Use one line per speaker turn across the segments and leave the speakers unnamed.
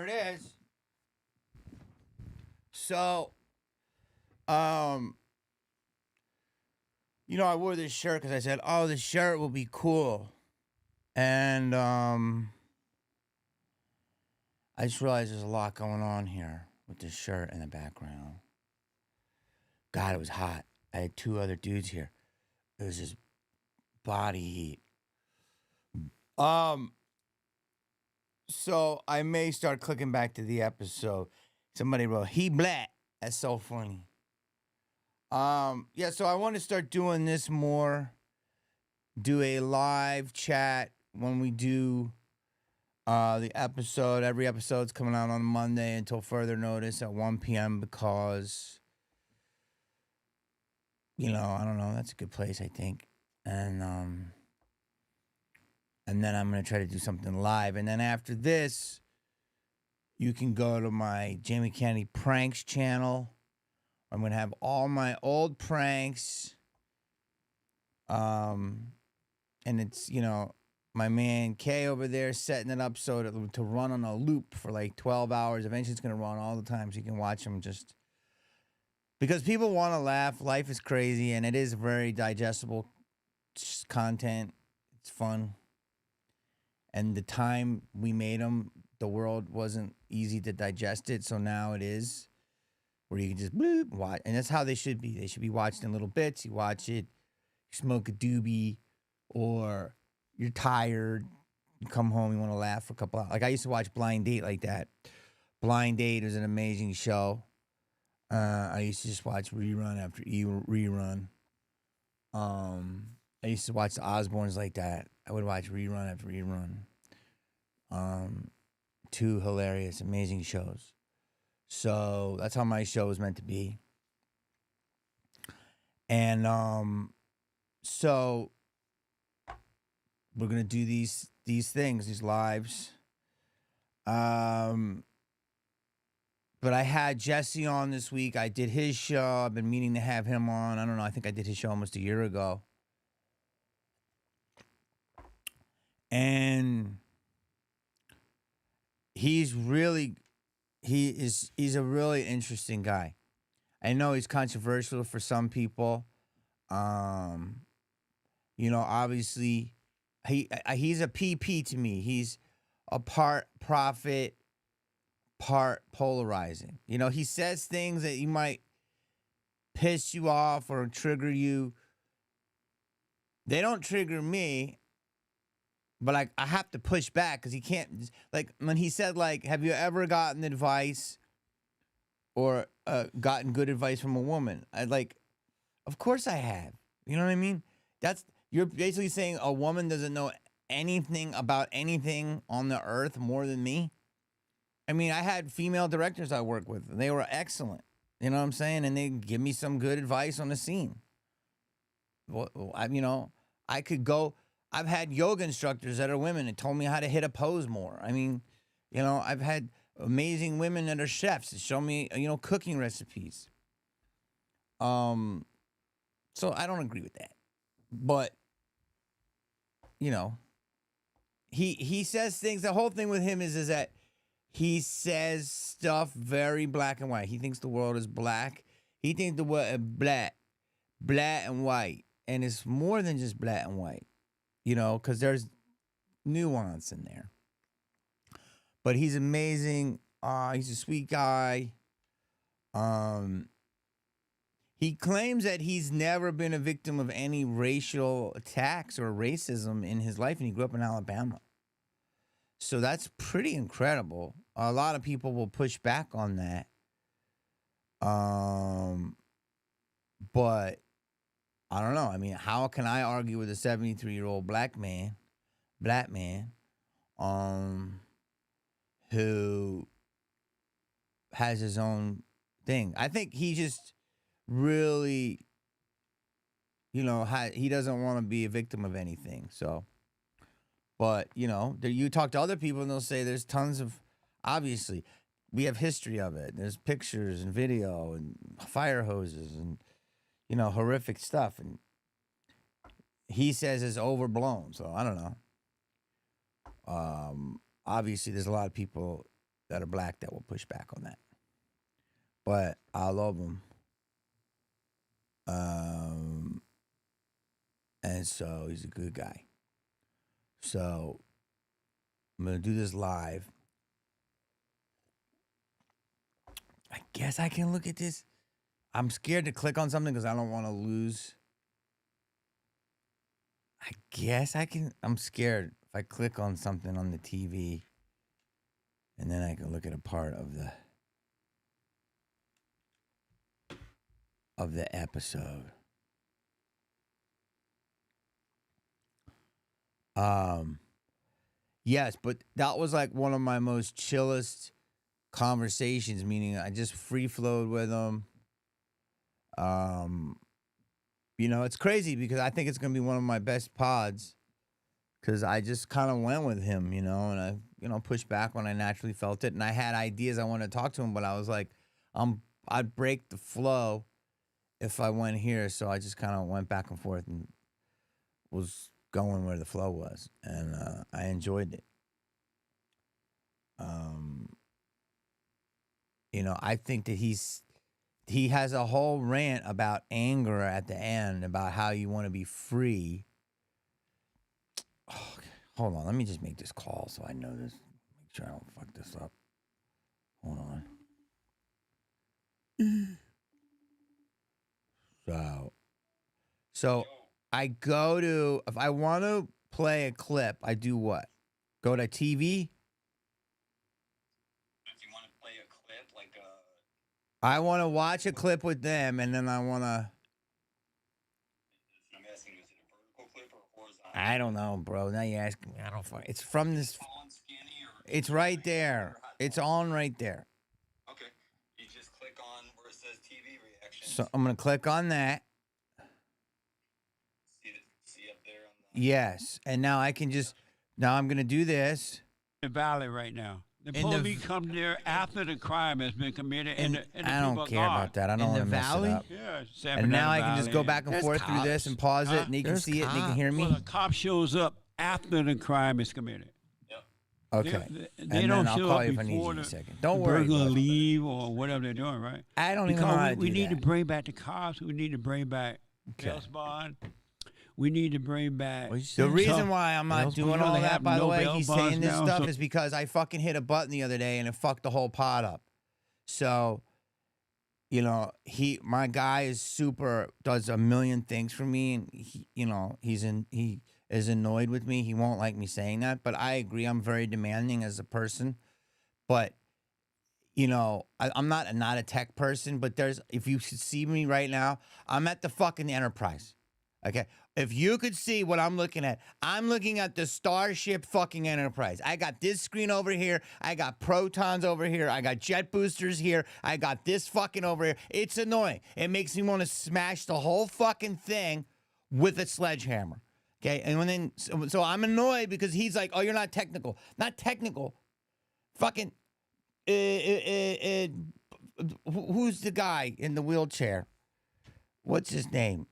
Here it is. So, um, I wore this shirt because I said, "Oh, this shirt will be cool," and I just realized there's a lot going on here with this shirt in the background. God, it was hot. I had two other dudes here. It was just body heat. Um, so I may start clicking back to the episode. Somebody wrote, "He black." That's so funny. Yeah, so I want to start doing this more. Do a live chat when we do the episode. Every episode's coming out on Monday until further notice at 1 p.m. because, I don't know, that's a good place, I think. And then I'm gonna try to do something live. And then after this, you can go to my Jamie Kennedy Pranks channel. I'm gonna have all my old pranks. And it's, my man Kay over there setting it up so to run on a loop for like 12 hours. Eventually it's gonna run all the time so you can watch them just because people want to laugh. Life is crazy and it is very digestible content. It's fun. And the time we made them, the world wasn't easy to digest it. So now it is where you can just bloop, watch. And that's how they should be. They should be watched in little bits. You watch it, you smoke a doobie, or you're tired, you come home, you want to laugh for a couple hours. Like I used to watch Blind Date like that. Blind Date is an amazing show. I used to just watch rerun after rerun. I used to watch the Osbournes like that. I would watch rerun after rerun. Two hilarious, amazing shows. So that's how my show was meant to be. And so we're gonna do these things, these lives. But I had Jesse on this week. I did his show. I've been meaning to have him on. I don't know. I think I did his show almost a year ago. And he's a really interesting guy. I know he's controversial for some people. Obviously he's a PP to me. He's a part prophet, part polarizing. He says things that you might piss you off or trigger you. They don't trigger me, but I have to push back because he can't. Like when he said, like, have you ever gotten advice or gotten good advice from a woman? Of course I have. You know what I mean? You're basically saying a woman doesn't know anything about anything on the earth more than me. I mean, I had female directors I worked with, and they were excellent. You know what I'm saying? And they give me some good advice on the scene. Well, I could go. I've had yoga instructors that are women and told me how to hit a pose more. I mean, I've had amazing women that are chefs that show me, cooking recipes. So I don't agree with that, but he says things. The whole thing with him is that he says stuff very black and white. He thinks the world is black. He thinks the world is black and white, and it's more than just black and white. Because there's nuance in there. But he's amazing. He's a sweet guy. He claims that he's never been a victim of any racial attacks or racism in his life, and he grew up in Alabama. So that's pretty incredible. A lot of people will push back on that. But I don't know. I mean, how can I argue with a 73-year-old black man, who has his own thing? I think he just really, he doesn't want to be a victim of anything. So, but you talk to other people and they'll say there's tons of, obviously, we have history of it. There's pictures and video and fire hoses and horrific stuff, and he says it's overblown. So I don't know. Obviously, there's a lot of people that are black that will push back on that. But I love them. And so he's a good guy. So I'm gonna do this live. I guess I can look at this. I'm scared to click on something because I don't want to lose. I guess I can. I'm scared if I click on something on the TV, and then I can look at a part of the episode. Yes, but that was like one of my most chillest conversations, meaning I just free flowed with him. It's crazy because I think it's gonna be one of my best pods because I just kind of went with him, and I, pushed back when I naturally felt it, and I had ideas I wanted to talk to him, but I was like, I'd break the flow if I went here, so I just kind of went back and forth and was going where the flow was, and I enjoyed it. I think that he has a whole rant about anger at the end, about how you want to be free. Oh, okay. Hold on, let me just make this call so I know this. Make sure I don't fuck this up. Hold on. So I go to, if I want to play a clip, I do what? Go to TV.
If you want to play a clip, like
I want to watch a clip with them, and then I want to.
I'm asking, is it a vertical clip or horizontal?
I don't know, bro. Now you asking me. I don't fuck. It's from this.
Tall and skinny, or
It's right there. It's on right there.
Okay. You just click on where it says TV reactions.
So I'm gonna click on that.
See up there on the.
Yes, and now I can just. Now I'm gonna do this.
The valley right now. The
In the
police come there after the crime has been committed, and the
I don't
people
care
are gone.
about that. I don't
In
want
the
to mess
valley?
it up.
Yeah,
And now I can
Valley.
just go back and
There's
forth through this
cops.
and pause it,
Huh?
and he can
There's
see it, and he can hear
Well,
me.
the cop shows up after the crime is committed.
Okay.
They
And
don't
then I'll
show
call
up
you if I need you
before
in a
the
second. Don't
the
worry.
burglar
bud.
leave or whatever they're doing, right?
I don't even know how
Because
to
we
do
need to
that.
bring back the cops. We need to bring back
Okay.
bail bond. We need to bring back.
What you
The
saying?
reason why I'm not
Bail's
doing
bond.
all
They
that,
have
by the
no
way,
bail
he's
bonds
saying this
now,
stuff
so-
is because I fucking hit a button the other day and it fucked the whole pod up. So, my guy is does a million things for me, and he is annoyed with me. He won't like me saying that, but I agree. I'm very demanding as a person, but I'm not a tech person, but if you should see me right now, I'm at the fucking Enterprise. Okay. If you could see what I'm looking at, I'm looking at the Starship fucking Enterprise. I got this screen over here. I got protons over here. I got jet boosters here. I got this fucking over here. It's annoying. It makes me want to smash the whole fucking thing with a sledgehammer. Okay. And so I'm annoyed because he's like, oh, you're not technical. Not technical. Fucking. Who's the guy in the wheelchair? What's his name?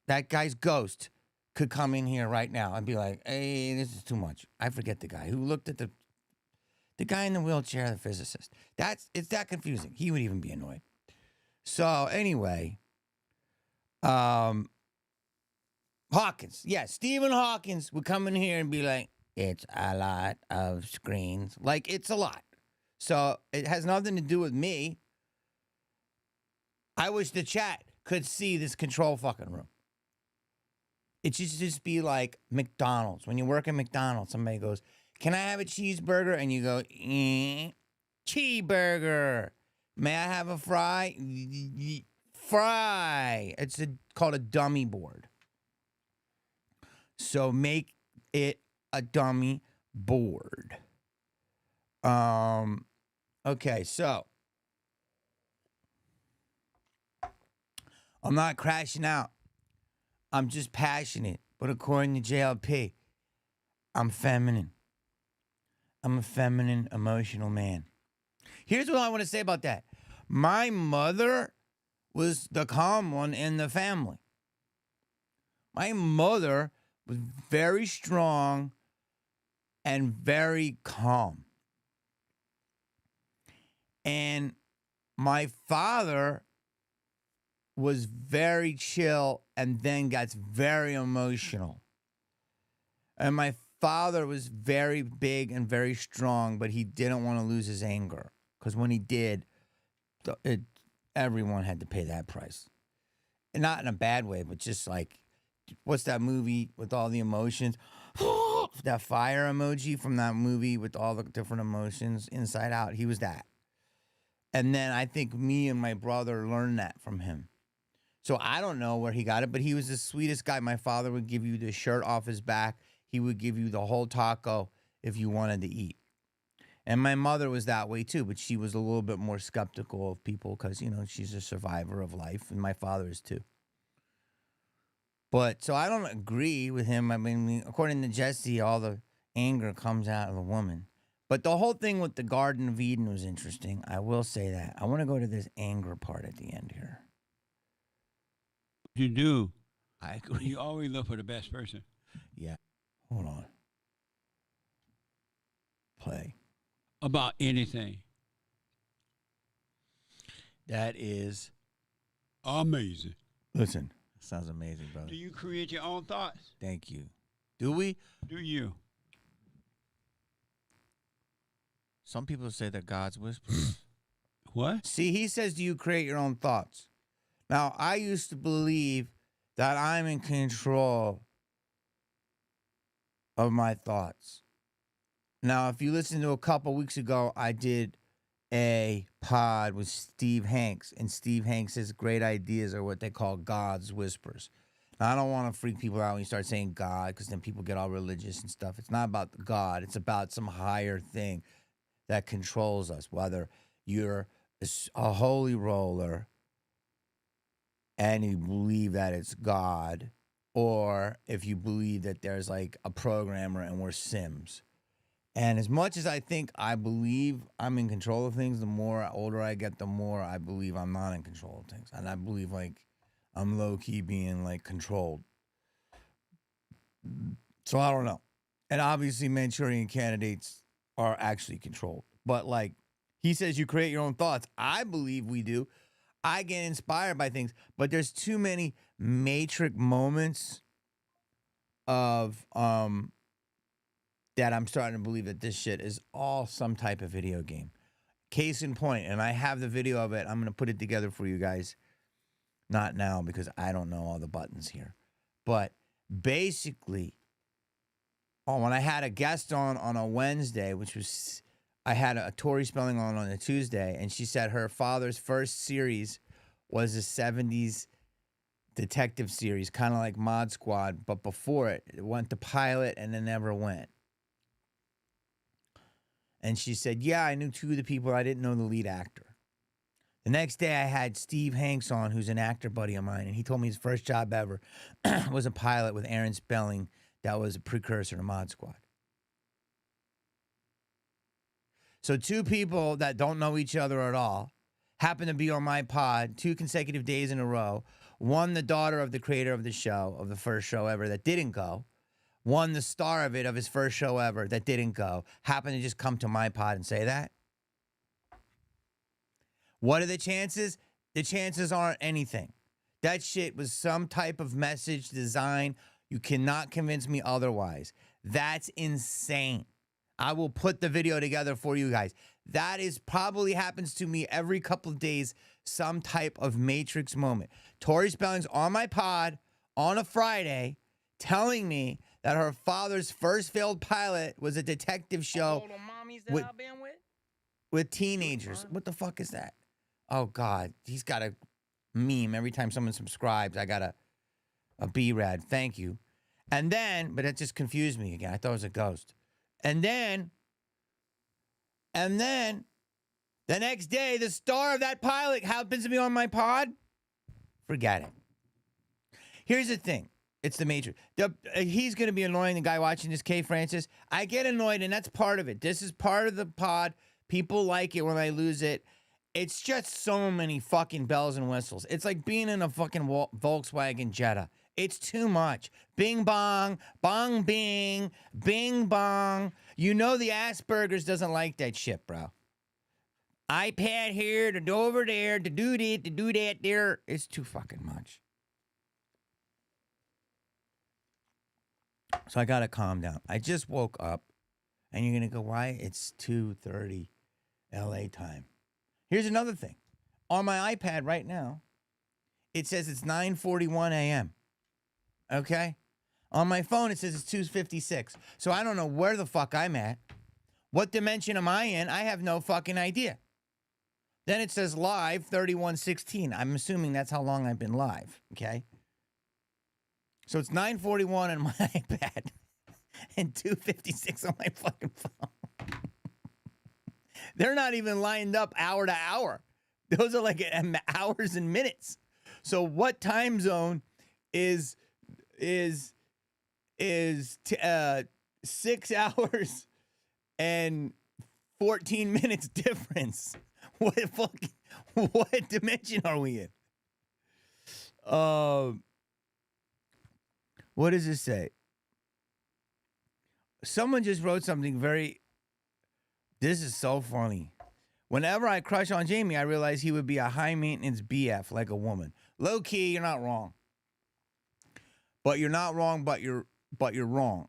That guy's ghost could come in here right now and be like, hey, this is too much. I forget the guy who looked at the guy in the wheelchair, the physicist. It's that confusing. He would even be annoyed. So anyway, Hawkins. Yeah, Stephen Hawkins would come in here and be like, it's a lot of screens. Like, it's a lot. So it has nothing to do with me. I wish the chat could see this control fucking room. It should just be like McDonald's. When you work at McDonald's, somebody goes, can I have a cheeseburger? And you go, cheeseburger. May I have a fry? Fry. It's called a dummy board. So make it a dummy board. Okay, so I'm not crashing out. I'm just passionate. But according to JLP, I'm feminine. I'm a feminine, emotional man. Here's what I want to say about that. My mother was the calm one in the family. My mother was very strong and very calm. And my father was very chill and then gets very emotional. And my father was very big and very strong, but he didn't want to lose his anger. Because when he did, everyone had to pay that price. And not in a bad way, but just like, what's that movie with all the emotions? That fire emoji from that movie with all the different emotions, Inside Out. He was that. And then I think me and my brother learned that from him. So I don't know where he got it, but he was the sweetest guy. My father would give you the shirt off his back. He would give you the whole taco if you wanted to eat. And my mother was that way too, but she was a little bit more skeptical of people because, you know, she's a survivor of life, and my father is too. But so I don't agree with him. I mean, according to Jesse, all the anger comes out of the woman. But the whole thing with the Garden of Eden was interesting. I will say that. I want to go to this anger part at the end here.
You do.
I agree.
You always look for the best person.
Yeah. Hold on. Play.
About anything.
That is
amazing.
Listen, sounds amazing, brother.
Do you create your own thoughts?
Thank you. Do we?
Do you?
Some people say that God's whispers.
What?
See, he says, do you create your own thoughts? Now, I used to believe that I'm in control of my thoughts. Now, if you listen to a couple weeks ago, I did a pod with Steve Hanks, and Steve Hanks' great ideas are what they call God's whispers. Now, I don't want to freak people out when you start saying God, because then people get all religious and stuff. It's not about God. It's about some higher thing that controls us, whether you're a holy roller and you believe that it's God, or if you believe that there's like a programmer and we're Sims. And as much as I think I believe I'm in control of things, the more older I get, the more I believe I'm not in control of things. And I believe like I'm low-key being like controlled. So I don't know. And obviously Manchurian candidates are actually controlled. But like he says, you create your own thoughts. I believe we do. I get inspired by things, but there's too many matrix moments of that I'm starting to believe that this shit is all some type of video game. Case in point, and I have the video of it. I'm going to put it together for you guys. Not now because I don't know all the buttons here. But basically, when I had a guest on a Wednesday, which was, I had a Tori Spelling on a Tuesday, and she said her father's first series was a 70s detective series, kind of like Mod Squad, but before it went to pilot and then never went. And she said, yeah, I knew two of the people. I didn't know the lead actor. The next day I had Steve Hanks on, who's an actor buddy of mine, and he told me his first job ever was a pilot with Aaron Spelling that was a precursor to Mod Squad. So two people that don't know each other at all happen to be on my pod 2 consecutive days in a row. One, the daughter of the creator of the show, of the first show ever that didn't go. One, the star of it, of his first show ever that didn't go, happened to just come to my pod and say that. What are the chances? The chances aren't anything. That shit was some type of message design. You cannot convince me otherwise. That's insane. I will put the video together for you guys. That is probably happens to me every couple of days, some type of matrix moment. Tori Spelling's on my pod on a Friday telling me that her father's first failed pilot was a detective show with teenagers. What the fuck is that? Oh, God. He's got a meme. Every time someone subscribes, I got a B-Rad. Thank you. And then, but it just confused me again. I thought it was a ghost. And then, the next day, the star of that pilot happens to be on my pod. Forget it. Here's the thing. It's the Matrix. He's going to be annoying, the guy watching this, K. Francis. I get annoyed, and that's part of it. This is part of the pod. People like it when I lose it. It's just so many fucking bells and whistles. It's like being in a fucking Volkswagen Jetta. It's too much. Bing bong, bong bing, bing bong. You know the Asperger's doesn't like that shit, bro. iPad here, to do over there, to do this, to do that there. It's too fucking much. So I gotta calm down. I just woke up, and you're gonna go, why? It's 2:30 LA time. Here's another thing. On my iPad right now, it says it's 9:41 a.m. Okay? On my phone, it says it's 2:56. So I don't know where the fuck I'm at. What dimension am I in? I have no fucking idea. Then it says live 31:16. I'm assuming that's how long I've been live. Okay? So it's 9:41 on my iPad and 2:56 on my fucking phone. They're not even lined up hour to hour. Those are like hours and minutes. So what time zone is 6 hours and 14 minutes difference? What dimension are we in? What does it say? Someone just wrote something very. This is so funny. Whenever I crush on Jamie, I realize he would be a high maintenance BF like a woman. Low key, you're not wrong. But you're not wrong, but you're wrong.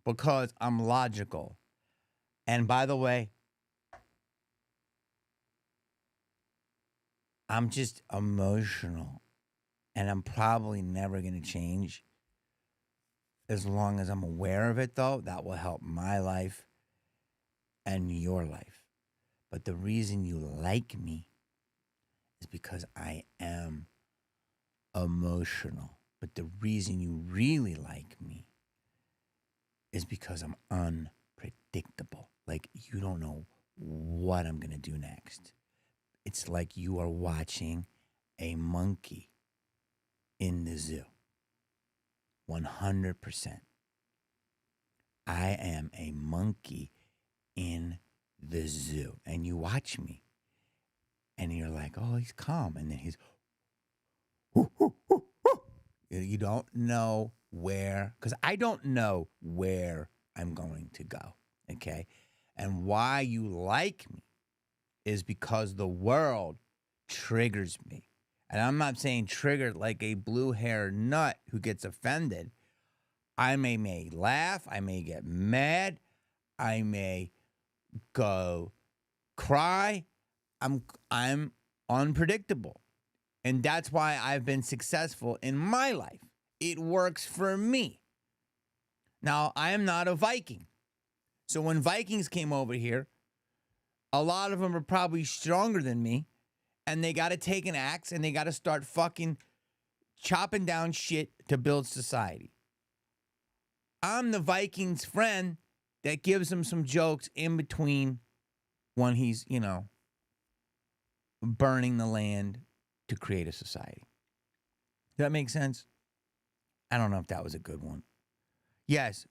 Because I'm logical. And by the way, I'm just emotional. And I'm probably never going to change. As long as I'm aware of it, though, that will help my life and your life. But the reason you like me is because I am emotional. But the reason you really like me is because I'm unpredictable. Like, you don't know what I'm going to do next. It's like you are watching a monkey in the zoo. 100%. I am a monkey in the zoo. And you watch me. And you're like, oh, he's calm. And then he's, whoo, whoo, whoo, whoo. You don't know where, because I don't know where I'm going to go. Okay? And why you like me is because the world triggers me. And I'm not saying triggered like a blue-haired nut who gets offended. I may laugh. I may get mad. I may go cry. I'm unpredictable. And that's why I've been successful in my life. It works for me. Now, I am not a Viking. So when Vikings came over here, a lot of them are probably stronger than me. And they got to take an axe and they got to start fucking chopping down shit to build society. I'm the Viking's friend that gives him some jokes in between when he's, burning the land to create a society. Does that make sense? I don't know if that was a good one. Yes,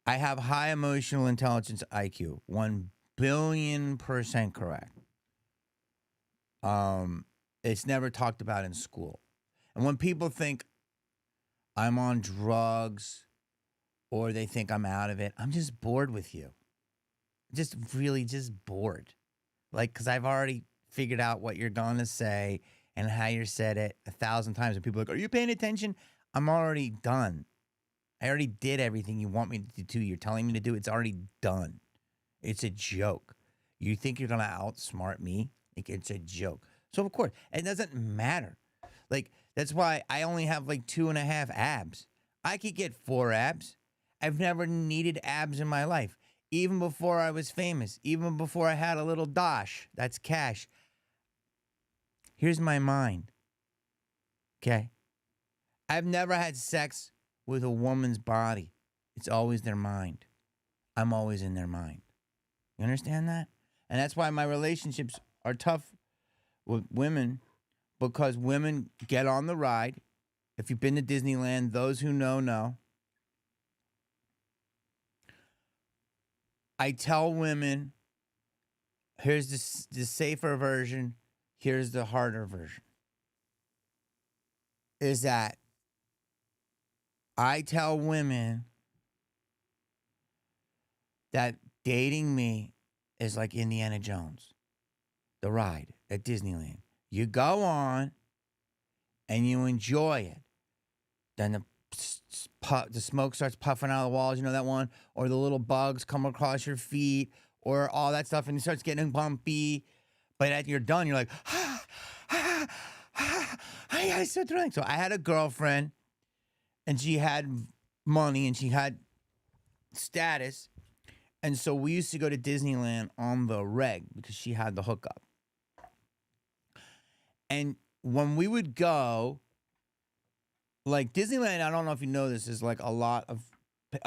I have high emotional intelligence IQ. 1,000,000,000% correct. It's never talked about in school. And when people think I'm on drugs or they think I'm out of it, I'm just bored with you. Just bored. Like, because I've already figured out what you're going to say and how you said it 1,000 times. And people are like, are you paying attention? I'm already done. I already did everything you want me to do. You're telling me to do. It's already done. It's a joke. You think you're going to outsmart me? Like, it's a joke. So, of course, it doesn't matter. Like, that's why I only have like 2.5 abs. I could get 4 abs. I've never needed abs in my life. Even before I was famous. Even before I had a little dosh. That's cash. Here's my mind. Okay? I've never had sex with a woman's body. It's always their mind. I'm always in their mind. You understand that? And that's why my relationships are tough with women, because women get on the ride. If you've been to Disneyland, those who know. I tell women, here's the safer version, here's the harder version. Is that I tell women that dating me is like Indiana Jones. the ride at Disneyland. You go on and you enjoy it. Then the smoke starts puffing out of the walls. You know that one? Or the little bugs come across your feet or all that stuff. And it starts getting bumpy. But as you're done, you're like, it's so thrilling. So I had a girlfriend and she had money and she had status. And so we used to go to Disneyland on the reg because she had the hookup. And when we would go, like Disneyland, I don't know if you know this, is like a lot of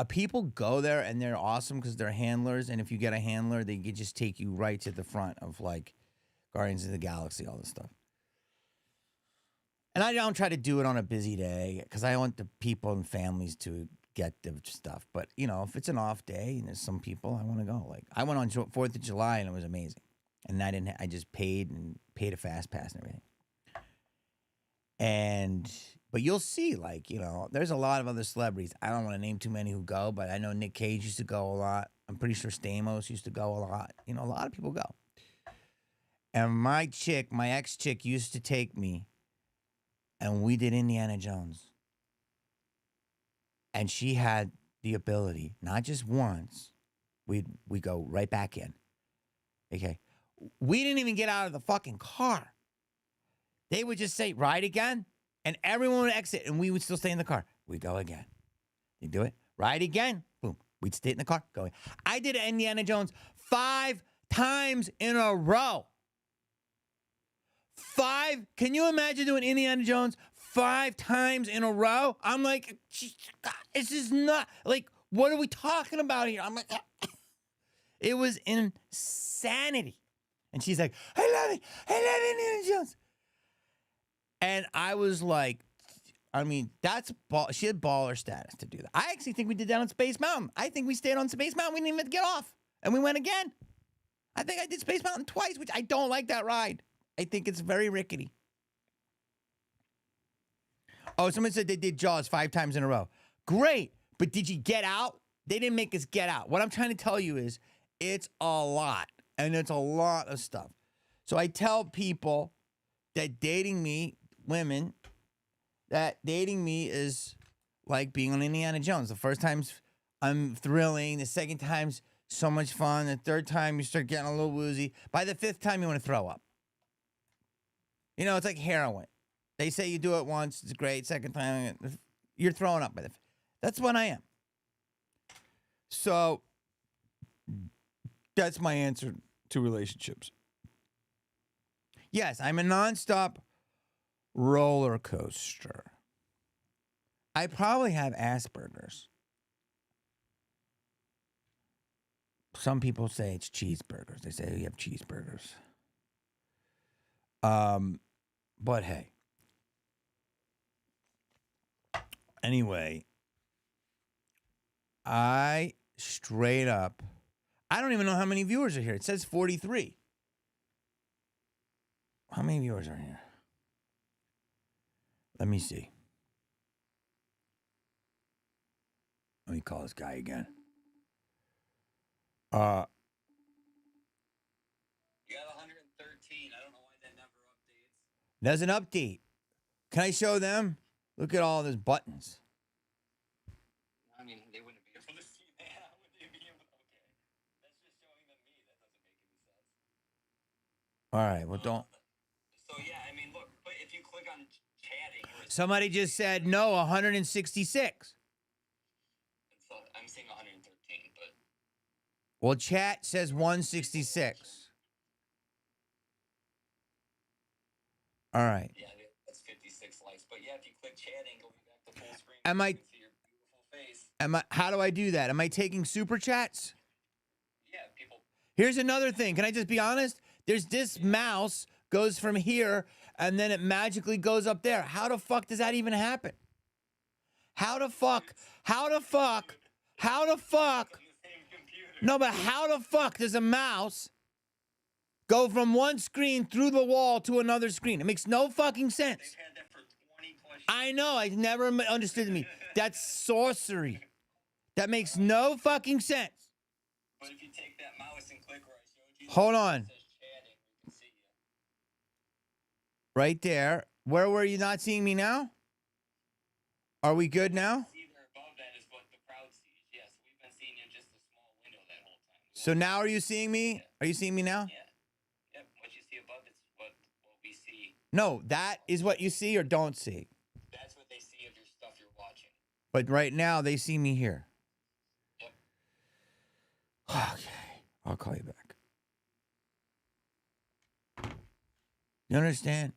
people go there and they're awesome because they're handlers. And if you get a handler, they can just take you right to the front of like Guardians of the Galaxy, all this stuff. And I don't try to do it on a busy day because I want the people and families to get the stuff. But, you know, if it's an off day and there's some people, I want to go. Like I went on 4th of July and it was amazing. And I just paid a fast pass and everything. But you'll see, like, you know, there's a lot of other celebrities. I don't want to name too many who go, but I know Nick Cage used to go a lot. I'm pretty sure Stamos used to go a lot. You know, a lot of people go. And my ex-chick used to take me, and we did Indiana Jones. And she had the ability, not just once, we go right back in. Okay. We didn't even get out of the fucking car. They would just say, ride again, and everyone would exit, and we would still stay in the car. We'd go again. You do it. Ride again. Boom. We'd stay in the car. Going. I did Indiana Jones 5 times in a row. 5. Can you imagine doing Indiana Jones 5 times in a row? I'm like, God, this is not, like, what are we talking about here? I'm like, it was insanity. And she's like, I love it. I love Indiana Jones. And I was like, I mean, she had baller status to do that. I actually think we did that on Space Mountain. I think we stayed on Space Mountain. We didn't even get off. And we went again. I think I did Space Mountain twice, which I don't like that ride. I think it's very rickety. Oh, someone said they did Jaws 5 times in a row. Great. But did you get out? They didn't make us get out. What I'm trying to tell you is it's a lot. And it's a lot of stuff. So I tell people that dating me, women, that dating me is like being on Indiana Jones. The first time's I'm thrilling. The second time's so much fun. The third time you start getting a little woozy. By the 5th time you want to throw up. You know, it's like heroin. They say you do it once, it's great. Second time, you're throwing up by the 5th. That's what I am. So that's my answer to relationships. Yes, I'm a nonstop roller coaster. I probably have Asperger's. Some people say it's cheeseburgers. They say you have cheeseburgers. But hey. Anyway, I straight up, I don't even know how many viewers are here. It says 43. How many viewers are here? Let me see. Let me call this guy again.
You got 113. I don't know why that never updates.
Doesn't update. Can I show them? Look at all those buttons.
I mean, they wouldn't be able to see that. Would they be able to? Okay. That's just showing them me. That doesn't make any sense.
All right, well, don't.
So, yeah, I mean, look, but if you click on chatting.
Somebody just said no, 166.
So I'm seeing 113, but.
Well, chat says 166. All right.
Yeah, that's 56 likes. But yeah, if you click chatting, go back to full screen.
Am I?
You can see your beautiful face.
How do I do that? Am I taking super chats?
Yeah, people.
Here's another thing. Can I just be honest? There's this mouse goes from here and then it magically goes up there. How the fuck does that even happen? How the fuck? No, but how the fuck does a mouse go from one screen through the wall to another screen? It makes no fucking sense.
They've had that for 20 plus years.
I know. I never understood me. That's sorcery. That makes no fucking sense.
But if you take that mouse and click where I showed you.
Hold on.
It says chatting, we can see
Right there. Where were you not seeing me now? Are we good now?
See there above that is what the crowd sees. Yes, we've been seeing you in just a small window that whole time.
So now are you seeing me? Are you seeing me now?
Yeah. Yep. What you see above is what we see.
No, that is what you see or don't see.
That's what they see of your stuff you're watching.
But right now they see me here.
Yep.
Okay. I'll call you back. You understand?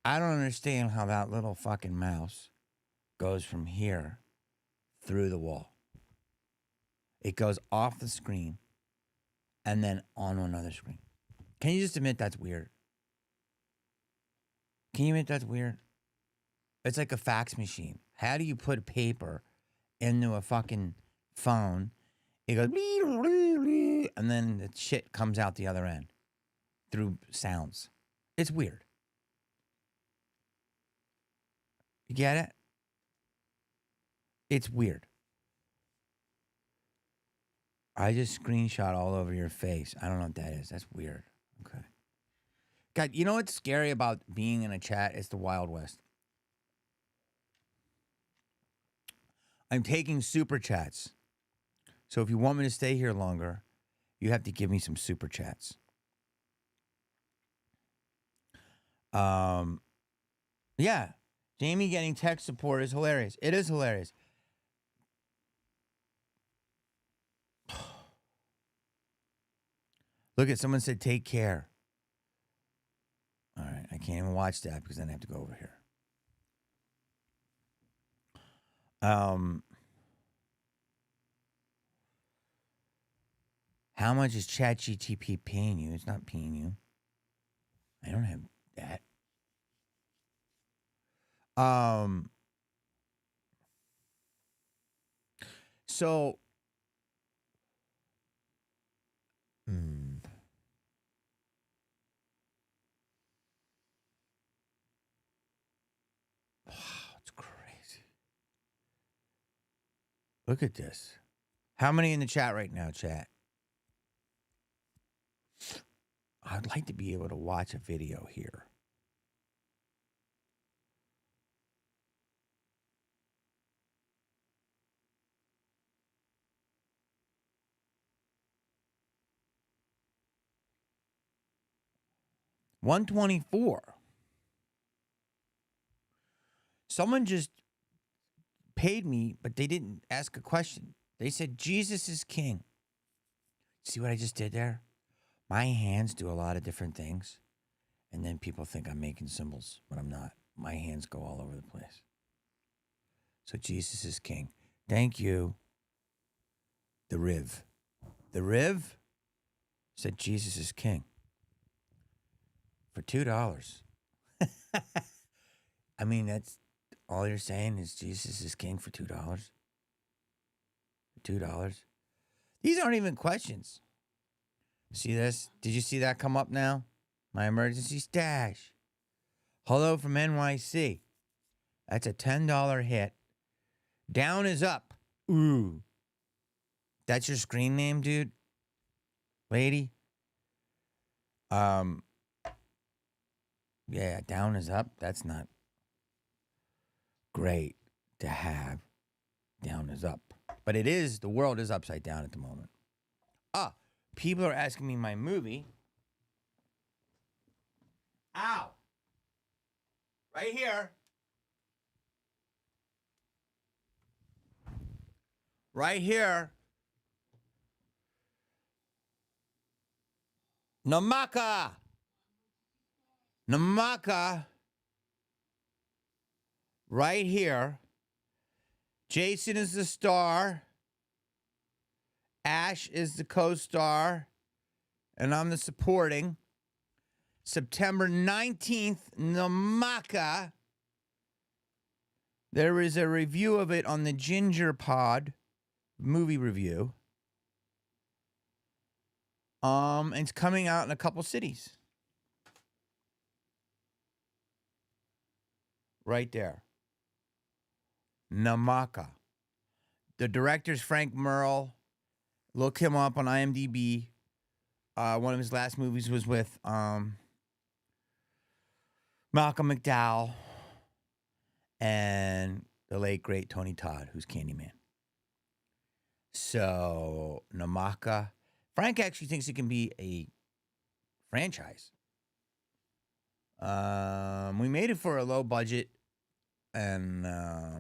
I don't understand how that little fucking mouse goes from here through the wall. It goes off the screen and then on another screen. Can you just admit that's weird? Can you admit that's weird? It's like a fax machine. How do you put paper into a fucking phone? It goes, and then the shit comes out the other end through sounds. It's weird. You get it? It's weird. I just screenshot all over your face. I don't know what that is. That's weird. Okay. God, you know what's scary about being in a chat? It's the Wild West. I'm taking super chats. So if you want me to stay here longer, you have to give me some super chats. Yeah. Jamie getting tech support is hilarious. It is hilarious. Look at someone said take care. All right, I can't even watch that because then I have to go over here. How much is ChatGTP paying you? It's not paying you. I don't have that. So wow, it's crazy. Look at this. How many in the chat right now, chat? I'd like to be able to watch a video here. $124. Someone just paid me, but they didn't ask a question. They said Jesus is king. See what I just did there? My hands do a lot of different things, and then people think I'm making symbols, but I'm not. My hands go all over the place. So Jesus is king. Thank you. The Riv. The Riv said Jesus is king. For $2. I mean, that's all you're saying is Jesus is king for $2? $2? These aren't even questions. See this? Did you see that come up now? My emergency stash. Hello from NYC. That's a $10 hit. Down is up. Ooh. That's your screen name, dude? Lady? Yeah, down is up. That's not great to have. Down is up. But it is, the world is upside down at the moment. People are asking me my movie. Ow! Right here. Right here. Namaka. Namaka. Right here. Jason is the star. Ash is the co-star. And I'm the supporting. September 19th, Namaka. There is a review of it on the Ginger Pod movie review. It's coming out in a couple cities. Right there. Namaka. The director's Frank Merle. Look him up on IMDb. One of his last movies was with Malcolm McDowell, and the late great Tony Todd, who's Candyman. So Namaka, Frank actually thinks it can be a franchise. We made it for a low budget, and I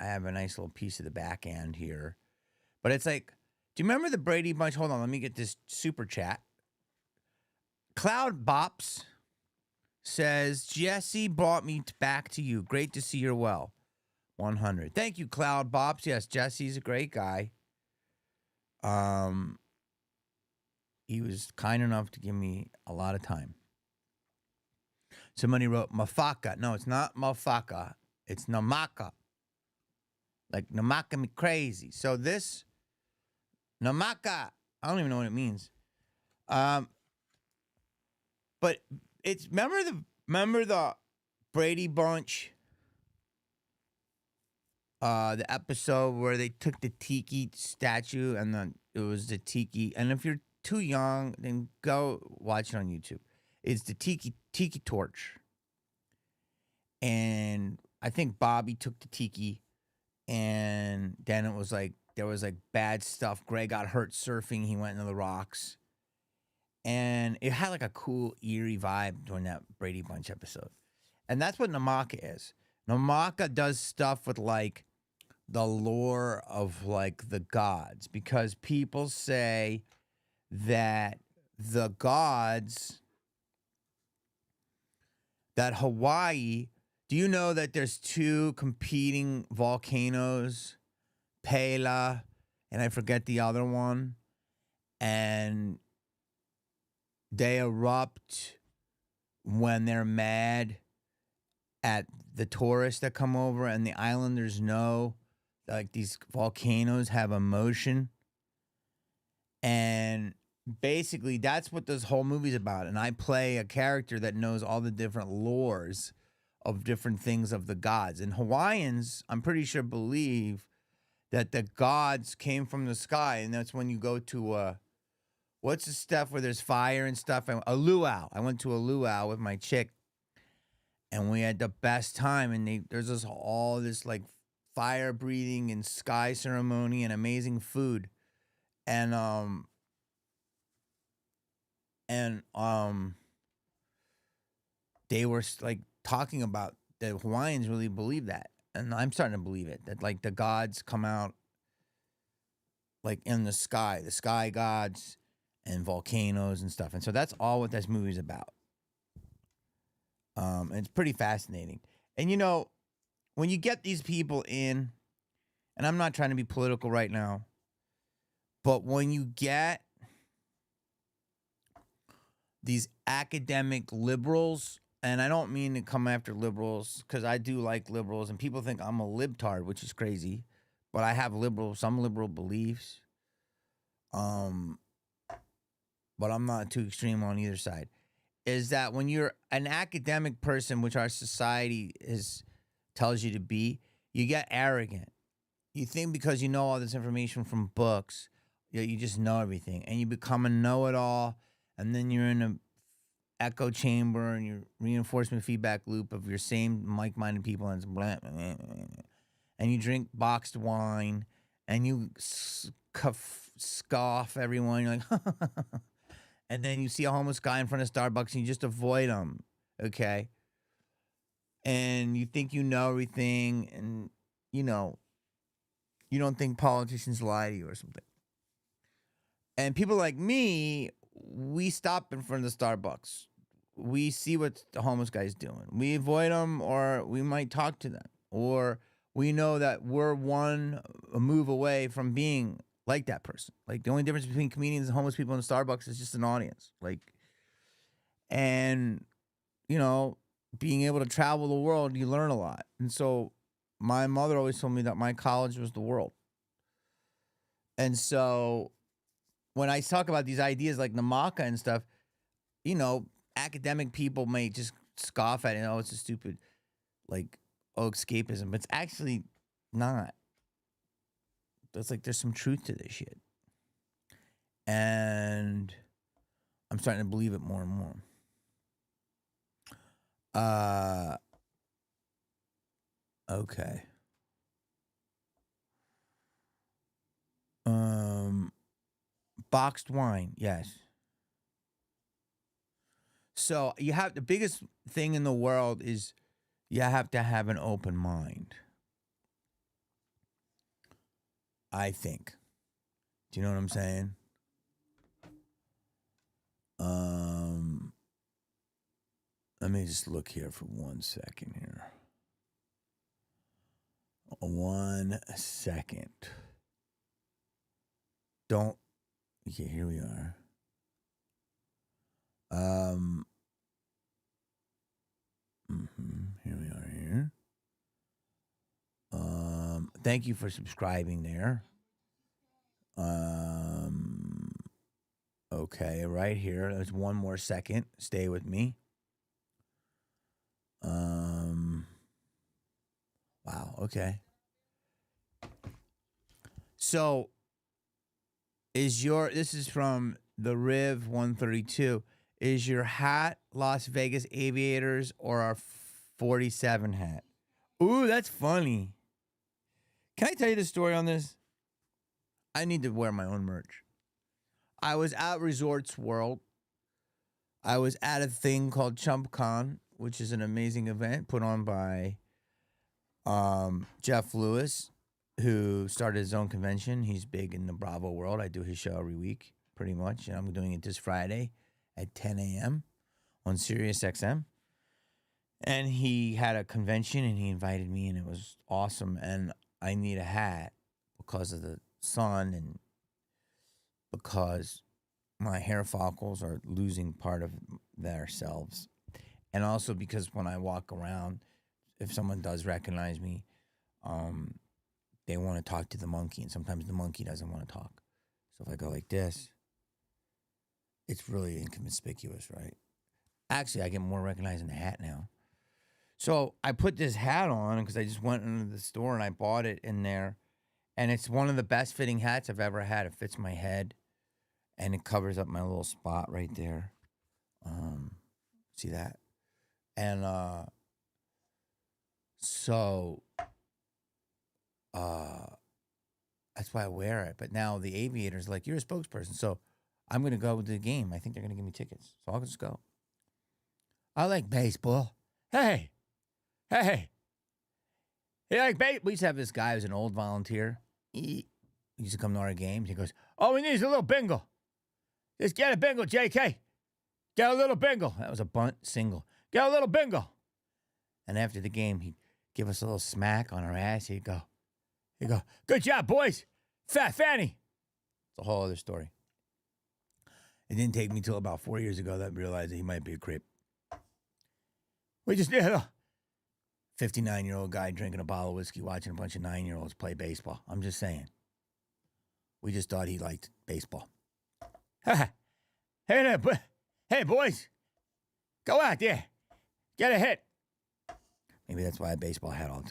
have a nice little piece of the back end here. But it's like, do you remember the Brady Bunch? Hold on, let me get this super chat. Cloud Bops says, Jesse brought me back to you. Great to see you're well. 100. Thank you, Cloud Bops. Yes, Jesse's a great guy. He was kind enough to give me a lot of time. Somebody wrote Mafaka. No, it's not Mafaka. It's Namaka. Like Namaka me crazy. So this Namaka, I don't even know what it means. But it's remember the Brady Bunch, the episode where they took the tiki statue and then it was the tiki. And if you're too young, then go watch it on YouTube. It's the tiki torch. And I think Bobby took the tiki, and then it was like there was like bad stuff. Greg got hurt surfing. He went into the rocks. And it had like a cool, eerie vibe during that Brady Bunch episode. And that's what Namaka is. Namaka does stuff with like the lore of like the gods, because people say that the gods, that Hawaii, do you know that there's two competing volcanoes, Pela, and I forget the other one, and they erupt when they're mad at the tourists that come over, and the islanders know like these volcanoes have emotion. And basically that's what this whole movie's about. And I play a character that knows all the different lores of different things of the gods. And Hawaiians, I'm pretty sure, believe that the gods came from the sky, and that's when you go to what's the stuff where there's fire and stuff? A luau. I went to a luau with my chick, and we had the best time. And there's all this like fire breathing and sky ceremony and amazing food, and they were like talking about the Hawaiians really believe that, and I'm starting to believe it, that like the gods come out like in the sky gods and volcanoes and stuff. And so that's all what this movie's about. And it's pretty fascinating. And you know, when you get these people in, and I'm not trying to be political right now, but when you get these academic liberals, and I don't mean to come after liberals, because I do like liberals, and people think I'm a libtard, which is crazy, but I have some liberal beliefs. But I'm not too extreme on either side. Is that when you're an academic person, which our society tells you to be, you get arrogant. You think because you know all this information from books, you just know everything, and you become a know-it-all, and then you're in a echo chamber and your reinforcement feedback loop of your same like-minded people, and it's blah, blah, blah, blah. And you drink boxed wine, and you scoff everyone. You're like, and then you see a homeless guy in front of Starbucks, and you just avoid him, okay? And you think you know everything, and you know, you don't think politicians lie to you or something. And people like me, we stop in front of the Starbucks. We see what the homeless guy's doing. We avoid them, or we might talk to them, or we know that we're a move away from being like that person. Like, the only difference between comedians and homeless people in Starbucks is just an audience. Like, and you know, being able to travel the world, you learn a lot. And so my mother always told me that my college was the world. And so when I talk about these ideas like Namaka and stuff, you know, academic people may just scoff at it. Oh, it's a stupid, like, escapism. But it's actually not. It's like there's some truth to this shit. And I'm starting to believe it more and more. Okay. Boxed wine, yes. So you have the biggest thing in the world is you have to have an open mind. I think. Do you know what I'm saying? Let me just look here for 1 second here. 1 second. Don't. Okay, here we are. Here we are here. Thank you for subscribing there. Okay, right here. There's 1 more second. Stay with me. Wow, okay. So this is from the Riv 132. Is your hat Las Vegas Aviators or our 47 hat? Ooh, that's funny. Can I tell you the story on this? I need to wear my own merch. I was at Resorts World. I was at a thing called ChumpCon, which is an amazing event put on by Jeff Lewis, who started his own convention. He's big in the Bravo world. I do his show every week, pretty much. And I'm doing it this Friday at 10 a.m. on Sirius XM. And he had a convention, and he invited me, and it was awesome. And I need a hat because of the sun and because my hair follicles are losing part of themselves. And also because when I walk around, if someone does recognize me, they want to talk to the monkey, and sometimes the monkey doesn't want to talk. So if I go like this, it's really inconspicuous, right? Actually, I get more recognized in the hat now. So I put this hat on because I just went into the store and I bought it in there. And it's one of the best fitting hats I've ever had. It fits my head, and it covers up my little spot right there. See that? And so that's why I wear it. But now the Aviators are like, you're a spokesperson. So I'm going to go to the game. I think they're going to give me tickets. So I'll just go. I like baseball. Hey. You like baseball? We used to have this guy who's an old volunteer. He used to come to our games. He goes, all we need is a little bingo. Just get a bingo, JK. Get a little bingo. That was a bunt single. Get a little bingo. And after the game, he'd give us a little smack on our ass. He'd go, good job, boys. Fat Fanny. It's a whole other story. It didn't take me till about 4 years ago that I realized that he might be a creep. We just did a 59-year-old guy drinking a bottle of whiskey, watching a bunch of 9-year-olds play baseball. I'm just saying. We just thought he liked baseball. Hey, boys. Go out there. Get a hit. Maybe that's why I have baseball hat all the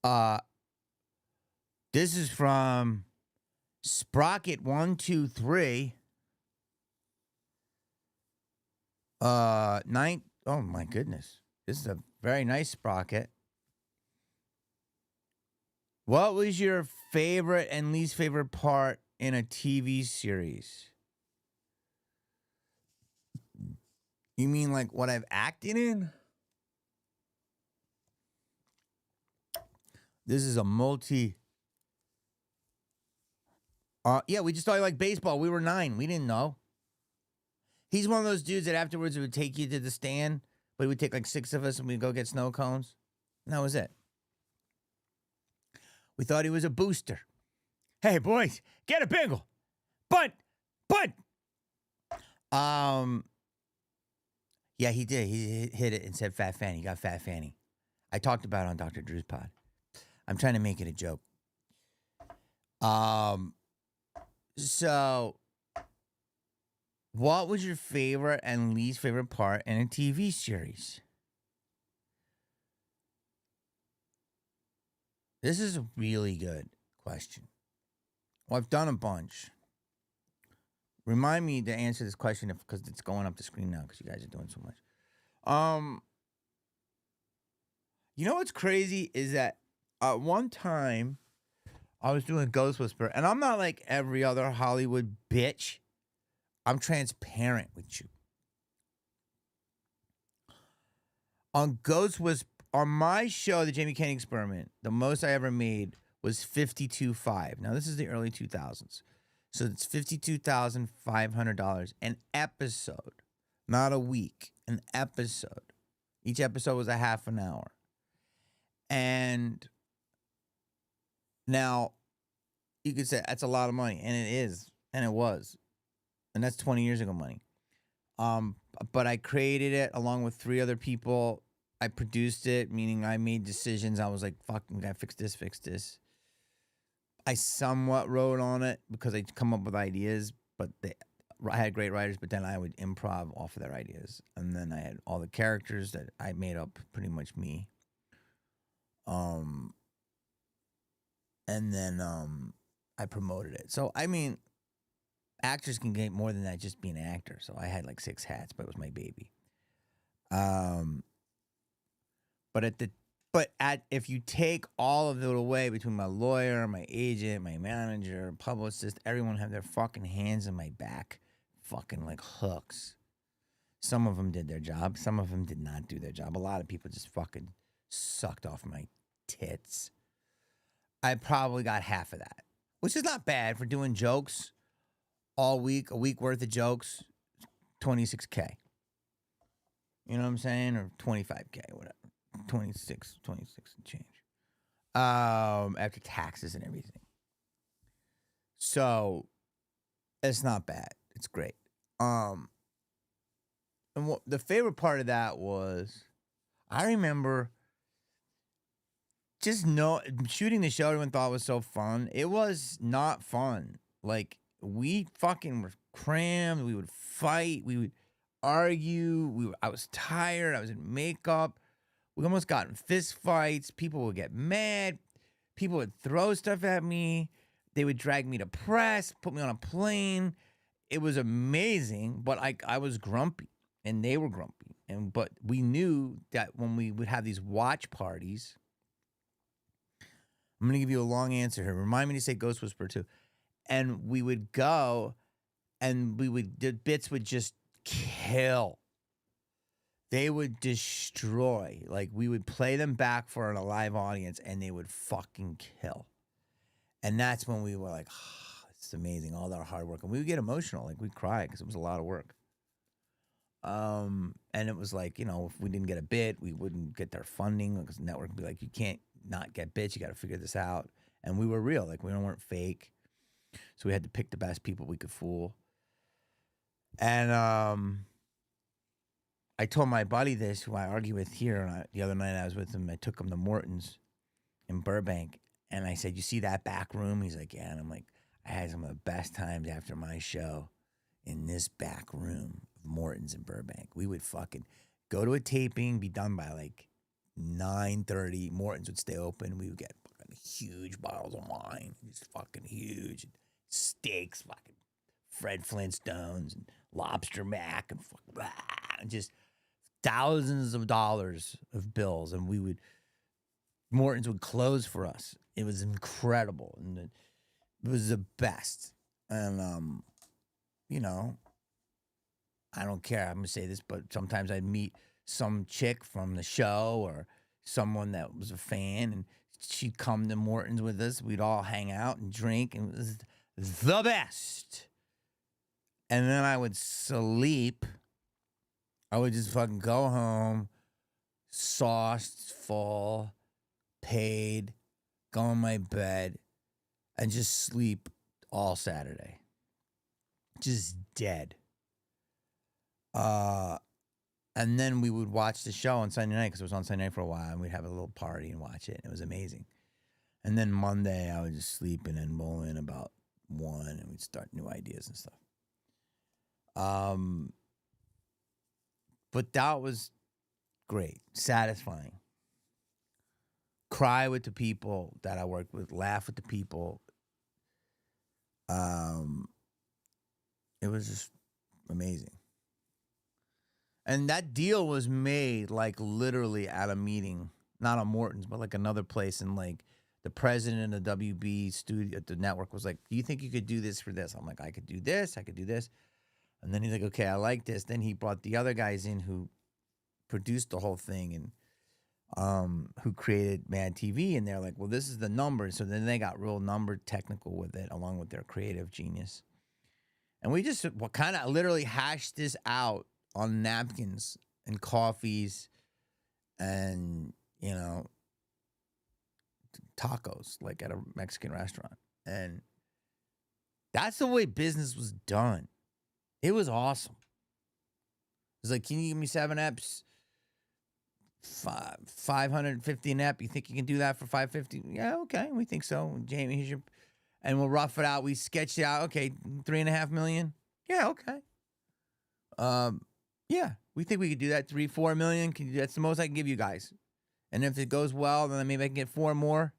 time. This is from Sprocket123. Oh my goodness. This is a very nice Sprocket. What was your favorite and least favorite part in a TV series? You mean like what I've acted in? This is a multi. Yeah, we just thought he liked baseball. We were 9. We didn't know. He's one of those dudes that afterwards would take you to the stand, but he would take like 6 of us and we'd go get snow cones. And that was it. We thought he was a booster. Hey, boys, get a bingo. Bunt. Yeah, he did. He hit it and said Fat Fanny. He got Fat Fanny. I talked about it on Dr. Drew's pod. I'm trying to make it a joke. So what was your favorite and least favorite part in a TV series? This is a really good question. Well, I've done a bunch. Remind me to answer this question because it's going up the screen now because you guys are doing so much. You know what's crazy is that one time I was doing Ghost Whisperer, and I'm not like every other Hollywood bitch. I'm transparent with you. On Ghost Whisperer, on my show, the Jamie Kennedy Experiment, the most I ever made was $52,500. Now this is the early 2000s, so it's $52,500 an episode, not a week. An episode. Each episode was a half an hour. And now you could say that's a lot of money, and it is, and it was, and that's 20 years ago money. But I created it along with 3 other people. I produced it, meaning I made decisions. I was like, "Fuck, we gotta fix this, fix this." I somewhat wrote on it because I come up with ideas, but I had great writers. But then I would improv off of their ideas, and then I had all the characters that I made up, pretty much me. And then I promoted it. So I mean, actors can get more than that just being an actor. So I had like 6 hats, but it was my baby. If you take all of it away between my lawyer, my agent, my manager, publicist, everyone had their fucking hands in my back, fucking like hooks. Some of them did their job. Some of them did not do their job. A lot of people just fucking sucked off my tits. I probably got half of that, which is not bad for doing jokes all week, a week worth of jokes, $26K. You know what I'm saying? Or $25K, whatever. 26 and change. After taxes and everything. So it's not bad. It's great. And the favorite part of that was, I remember shooting the show everyone thought was so fun. It was not fun. Like, we fucking were crammed. We would fight. We would argue. I was tired. I was in makeup. We almost got in fist fights. People would get mad. People would throw stuff at me. They would drag me to press, put me on a plane. It was amazing, but I was grumpy, and they were grumpy. But we knew that when we would have these watch parties, I'm going to give you a long answer here. Remind me to say Ghost Whisperer too. And we would go, and the bits would just kill. They would destroy. Like, we would play them back for a live audience, and they would fucking kill. And that's when we were like, oh, it's amazing, all our hard work. And we would get emotional. Like, we'd cry because it was a lot of work. And it was like, if we didn't get a bit, we wouldn't get their funding, because the network would be like, you can't not get bits. You got to figure this out. And we were real. Like, we weren't fake. So we had to pick the best people we could fool. And I told my buddy this, who I argue with here, and the other night I was with him. I took him to Morton's in Burbank, and I said, "You see that back room?" He's like, "Yeah." And I'm like, "I had some of the best times after my show in this back room of Morton's in Burbank. We would fucking go to a taping, be done by like 9:30. Morton's would stay open. We would get fucking huge bottles of wine, just fucking huge, steaks, fucking Fred Flintstones and lobster mac and fucking blah, and just thousands of dollars of bills. And Morton's would close for us. It was incredible, and it was the best. And I don't care. I'm gonna say this, but sometimes I'd meet some chick from the show or someone that was a fan, and she'd come to Morton's with us. We'd all hang out and drink, and it was the best. And then I would sleep. I would just fucking go home, sauced, full, paid, go in my bed, and just sleep all Saturday. Just dead. And then we would watch the show on Sunday night, because it was on Sunday night for a while, and we'd have a little party and watch it. And it was amazing. And then Monday, I would just sleep and then roll in about 1, and we'd start new ideas and stuff. But that was great, satisfying. Cry with the people that I worked with, laugh with the people. It was just amazing. And that deal was made like literally at a meeting, not on Morton's, but like another place. And like the president of the WB studio, the network was like, "Do you think you could do this for this?" I'm like, "I could do this. I could do this." And then he's like, "Okay, I like this." Then he brought the other guys in who produced the whole thing and who created Mad TV. And they're like, "Well, this is the number." So then they got real number technical with it, along with their creative genius. And we just kind of literally hashed this out on napkins and coffees and, tacos, like at a Mexican restaurant. And that's the way business was done. It was awesome. It was like, "Can you give me 7 eps? 550 an ep. You think you can do that for 550? Yeah, okay. We think so. Jamie, here's your, and we'll rough it out. We sketched it out. Okay, 3.5 million. Yeah, okay. Yeah, we think we could do that. 3-4 million. Can you? That's the most I can give you guys. And if it goes well, then maybe I can get 4 more.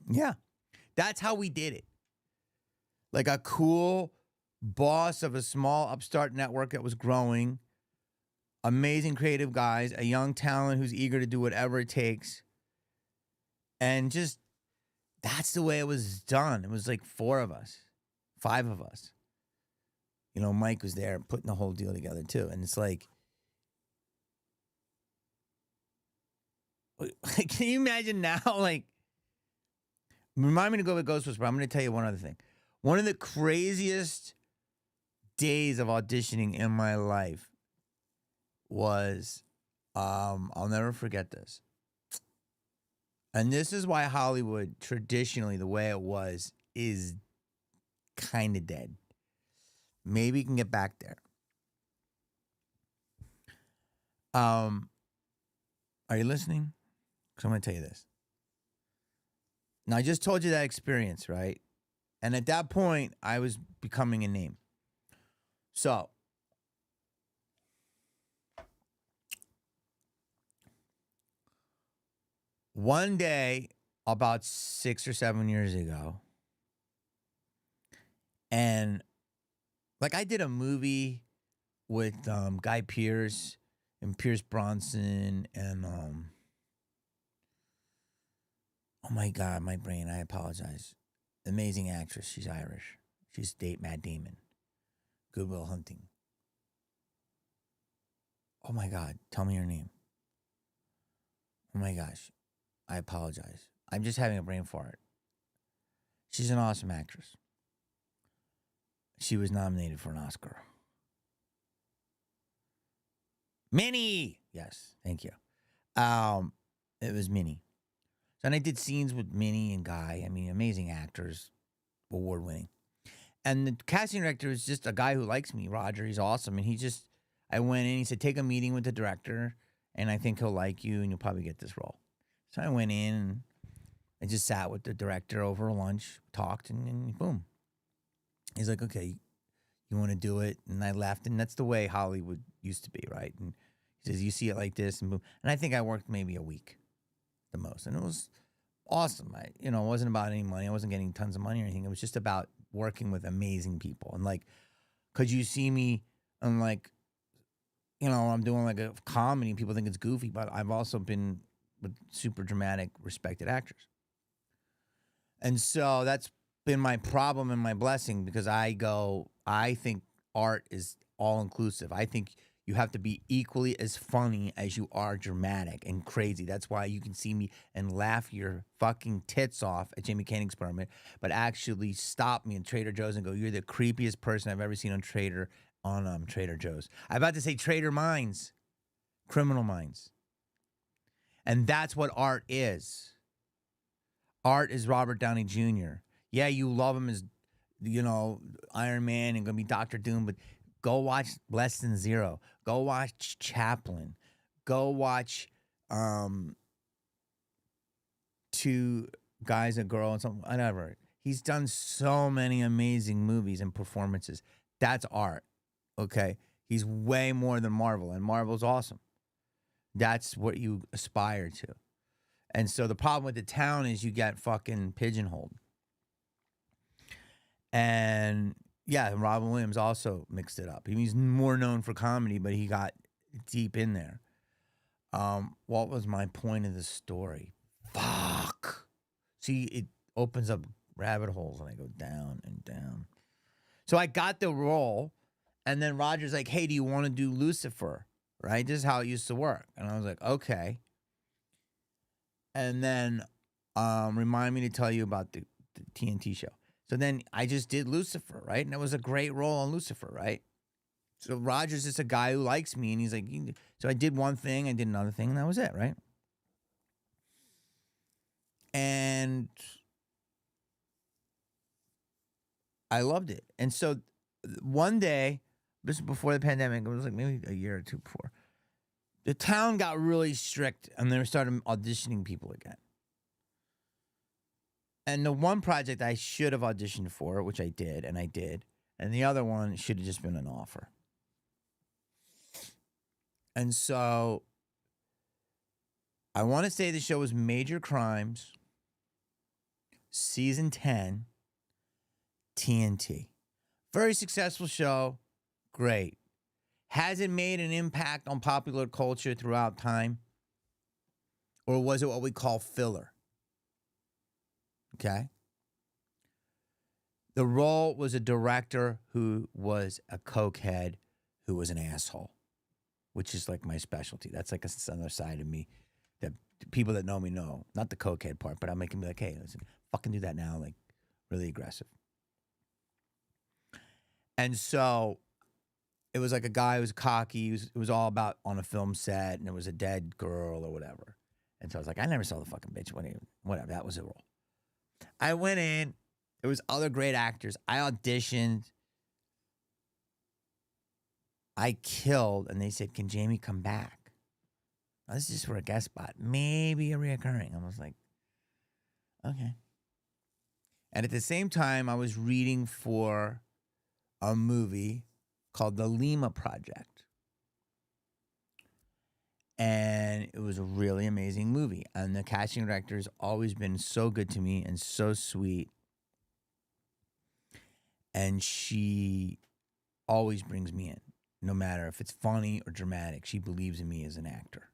Yeah, that's how we did it. Like a cool boss of a small upstart network that was growing. Amazing creative guys, a young talent who's eager to do whatever it takes. And just, that's the way it was done. It was like 4 of us, 5 of us. Mike was there putting the whole deal together too. And it's like, can you imagine now? Like, remind me to go with Ghost Whisperer. I'm going to tell you one other thing. One of the craziest days of auditioning in my life was, I'll never forget this. And this is why Hollywood, traditionally, the way it was, is kind of dead. Maybe you can get back there. Are you listening? Because I'm going to tell you this. Now, I just told you that experience, right? And at that point, I was becoming a name. So, one day, about 6 or 7 years ago, and like I did a movie with Guy Pearce and Pierce Bronson and oh my God, my brain, I apologize. Amazing actress, she's Irish. She's Matt Damon. Good Will Hunting. Oh my God, tell me her name. Oh my gosh, I apologize. I'm just having a brain fart. She's an awesome actress. She was nominated for an Oscar. Minnie! Yes, thank you. It was Minnie. So, and I did scenes with Minnie and Guy. I mean, amazing actors, award-winning. And the casting director is just a guy who likes me, Roger. He's awesome. And I went in, he said, take a meeting with the director, and I think he'll like you, and you'll probably get this role. So I went in, and I just sat with the director over lunch, talked, and boom. He's like, okay, you want to do it? And I laughed, and that's the way Hollywood used to be, right? And he says, you see it like this, and boom. And I think I worked maybe a week the most, and it was awesome. It wasn't about any money. I wasn't getting tons of money or anything. It was just about working with amazing people. And like, could you see me and like, I'm doing like a comedy, people think it's goofy, but I've also been with super dramatic, respected actors. And so that's been my problem and my blessing, because I think art is all inclusive. I think you have to be equally as funny as you are dramatic and crazy. That's why you can see me and laugh your fucking tits off at Jamie Koenig's Experiment, but actually stop me in Trader Joe's and go, you're the creepiest person I've ever seen on Trader Joe's. I'm about to say Trader Minds, Criminal Minds. And that's what art is. Art is Robert Downey Jr. Yeah, you love him as, Iron Man and going to be Dr. Doom, but go watch Less Than Zero. Go watch Chaplin. Go watch Two Guys, a Girl, and something, whatever. He's done so many amazing movies and performances. That's art, okay? He's way more than Marvel, and Marvel's awesome. That's what you aspire to. And so the problem with the town is you get fucking pigeonholed. And Yeah, and Robin Williams also mixed it up. He's more known for comedy, but he got deep in there. What was my point of the story? Fuck. See, it opens up rabbit holes and I go down and down. So I got the role, and then Roger's like, hey, do you want to do Lucifer? Right? This is how it used to work. And I was like, okay. And then remind me to tell you about the TNT show. So then I just did Lucifer, right? And it was a great role on Lucifer, right? So Roger's just a guy who likes me, and he's like, so I did one thing, I did another thing, and that was it, right? And I loved it. And so one day, this was before the pandemic, it was like maybe a year or two before, the town got really strict, and they started auditioning people again. And the one project I should have auditioned for, which I did, and the other one should have just been an offer. And so I want to say the show was Major Crimes, season 10, TNT. Very successful show. Great. Has it made an impact on popular culture throughout time? Or was it what we call filler? Okay. The role was a director who was a cokehead, who was an asshole, which is like my specialty. That's like another side of me that people that know me know. Not the cokehead part, but I'm making me like, hey, listen, fucking do that now. Like, really aggressive. And so it was like a guy who was cocky. It was all about on a film set, and it was a dead girl or whatever. And so I was like, I never saw the fucking bitch. Whatever, that was the role. I went in. There was other great actors. I auditioned. I killed, and they said, can Jamie come back? Now, this is just for a guest spot. Maybe a reoccurring. I was like, okay. And at the same time, I was reading for a movie called The Lima Project. And it was a really amazing movie. And the casting director has always been so good to me and so sweet. And she always brings me in, no matter if it's funny or dramatic. She believes in me as an actor.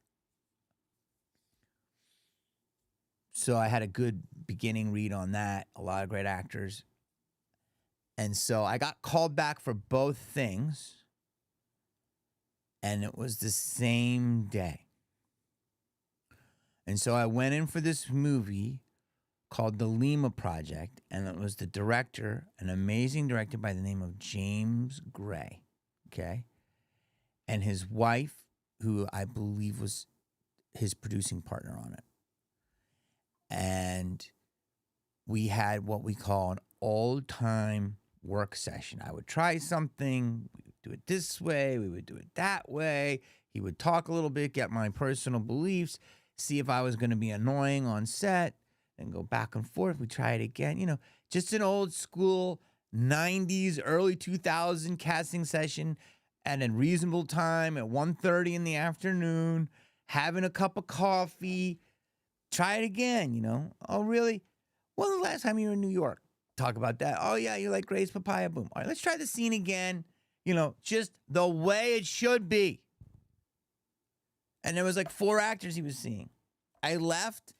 So I had a good beginning read on that. A lot of great actors. And so I got called back for both things. And it was the same day. And so I went in for this movie called The Lima Project. And it was the director, an amazing director by the name of James Gray. Okay. And his wife, who I believe was his producing partner on it. And we had what we call an old-time work session. I would try something, we would do it this way, we would do it that way. He would talk a little bit, get my personal beliefs, see if I was going to be annoying on set, and go back and forth. We try it again. You know, just an old school 90s, early 2000 casting session at a reasonable time at 1:30 in the afternoon, having a cup of coffee. Try it again, you know. Oh, really? When was the last time you were in New York? Talk about that. Oh, yeah, you like Gray's Papaya. Boom. All right, let's try the scene again. You know, just the way it should be. And there was like 4 actors he was seeing. I left.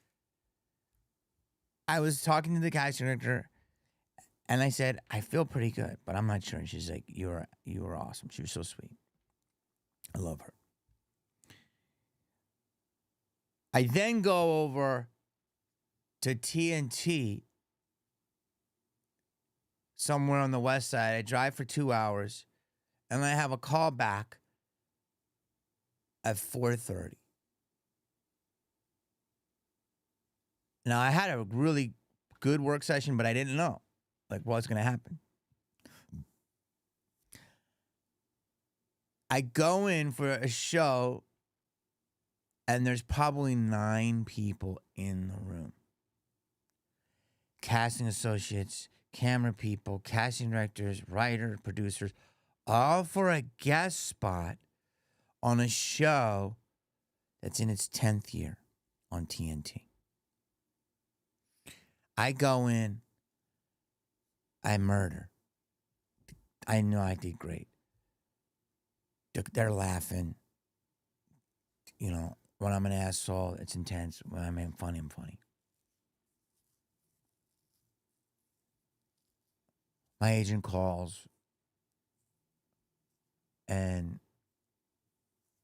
I was talking to the casting director, and I said, I feel pretty good, but I'm not sure. And she's like, you were awesome. She was so sweet. I love her. I then go over to TNT somewhere on the west side. I drive for 2 hours, and I have a call back at 4:30. Now, I had a really good work session, but I didn't know, like, what's going to happen. I go in for a show, and there's probably 9 people in the room. Casting associates, camera people, casting directors, writers, producers, all for a guest spot on a show that's in its 10th year on TNT. I go in, I murder. I know I did great. They're laughing. You know, when I'm an asshole, it's intense. When I'm funny, I'm funny. My agent calls, and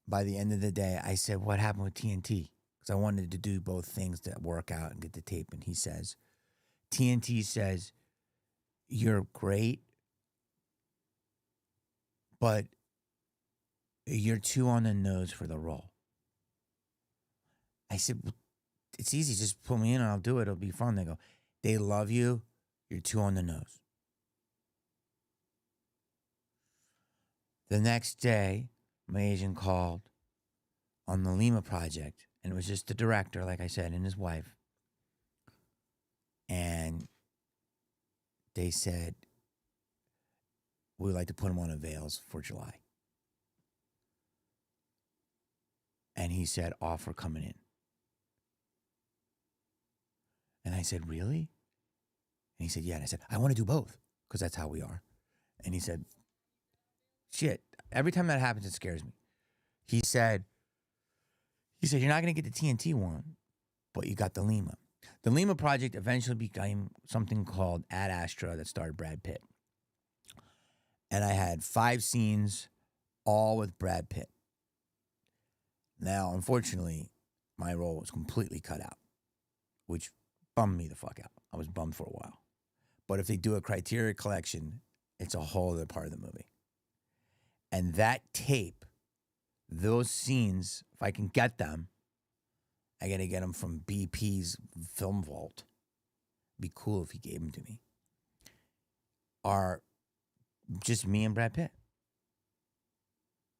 by the end of the day, I said, "What happened with TNT?" Because I wanted to do both things to work out and get the tape. And he says, TNT says, "You're great, but you're too on the nose for the role." I said, well, "It's easy. Just put me in and I'll do it. It'll be fun." They go, "They love you. You're too on the nose." The next day, my agent called on the Lima project, and it was just the director, like I said, and his wife. And they said, "We'd like to put him on avails for July." And he said, "Offer coming in." And I said, "Really?" And he said, "Yeah." And I said, "I want to do both because that's how we are." And he said, "Shit, every time that happens, it scares me." He said, "You're not going to get the TNT one, but you got the Lima." The Lima project eventually became something called Ad Astra that starred Brad Pitt. And I had 5 scenes, all with Brad Pitt. Now, unfortunately, my role was completely cut out, which bummed me the fuck out. I was bummed for a while. But if they do a criteria collection, it's a whole other part of the movie. And that tape, those scenes, if I can get them, I got to get them from BP's film vault. It'd be cool if he gave them to me. Are just me and Brad Pitt.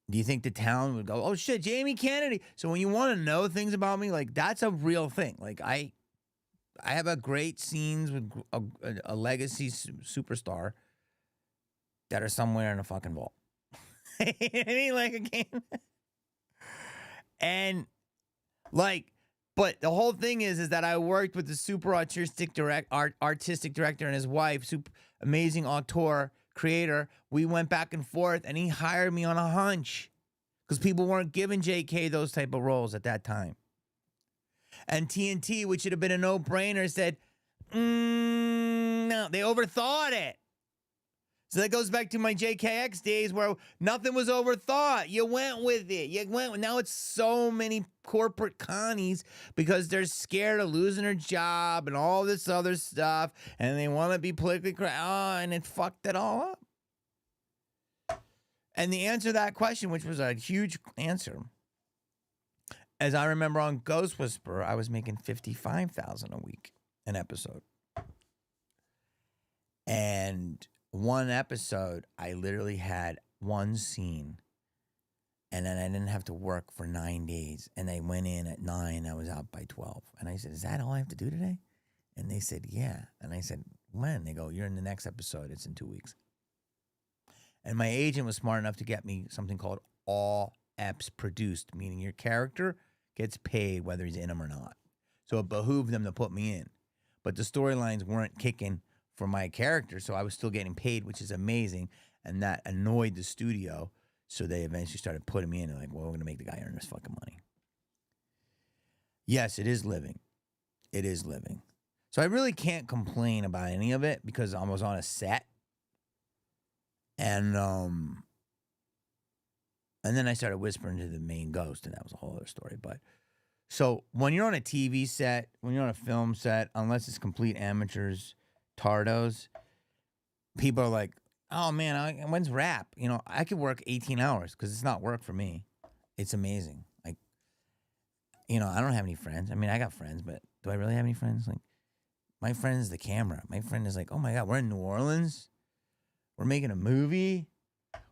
Do you think the town would go, "Oh shit, Jamie Kennedy"? So when you want to know things about me, like that's a real thing. Like I have a great scenes with a legacy superstar that are somewhere in a fucking vault. I mean, like again, and like, but the whole thing is that I worked with the super artistic director and his wife, super amazing auteur creator. We went back and forth, and he hired me on a hunch because people weren't giving JK those type of roles at that time. And TNT, which should have been a no-brainer, said, no, they overthought it. So that goes back to my JKX days where nothing was overthought. You went with it. Now it's so many corporate connies because they're scared of losing their job and all this other stuff, and they want to be politically correct. Oh, and it fucked it all up. And the answer to that question, which was a huge answer, as I remember on Ghost Whisperer, I was making $55,000 a week an episode. And one episode, I literally had one scene, and then I didn't have to work for 9 days. And I went in at 9, I was out by 12. And I said, "Is that all I have to do today?" And they said, "Yeah." And I said, "When?" They go, "You're in the next episode. It's in 2 weeks." And my agent was smart enough to get me something called all eps produced, meaning your character gets paid whether he's in them or not. So it behooved them to put me in. But the storylines weren't kicking for my character, so I was still getting paid, which is amazing. And that annoyed the studio, so they eventually started putting me in. They're like, "Well, we're going to make the guy earn this fucking money." Yes, it is living. It is living. So I really can't complain about any of it because I was on a set. And then I started whispering to the main ghost, and that was a whole other story. But so when you're on a TV set, when you're on a film set, unless it's complete amateurs, tardos, people are like, "Oh man, when's rap?" You know, I could work 18 hours because it's not work for me. It's amazing. Like, you know, I don't have any friends. I mean, I got friends, but do I really have any friends? Like, my friend is the camera. My friend is like, "Oh my God, we're in New Orleans. We're making a movie.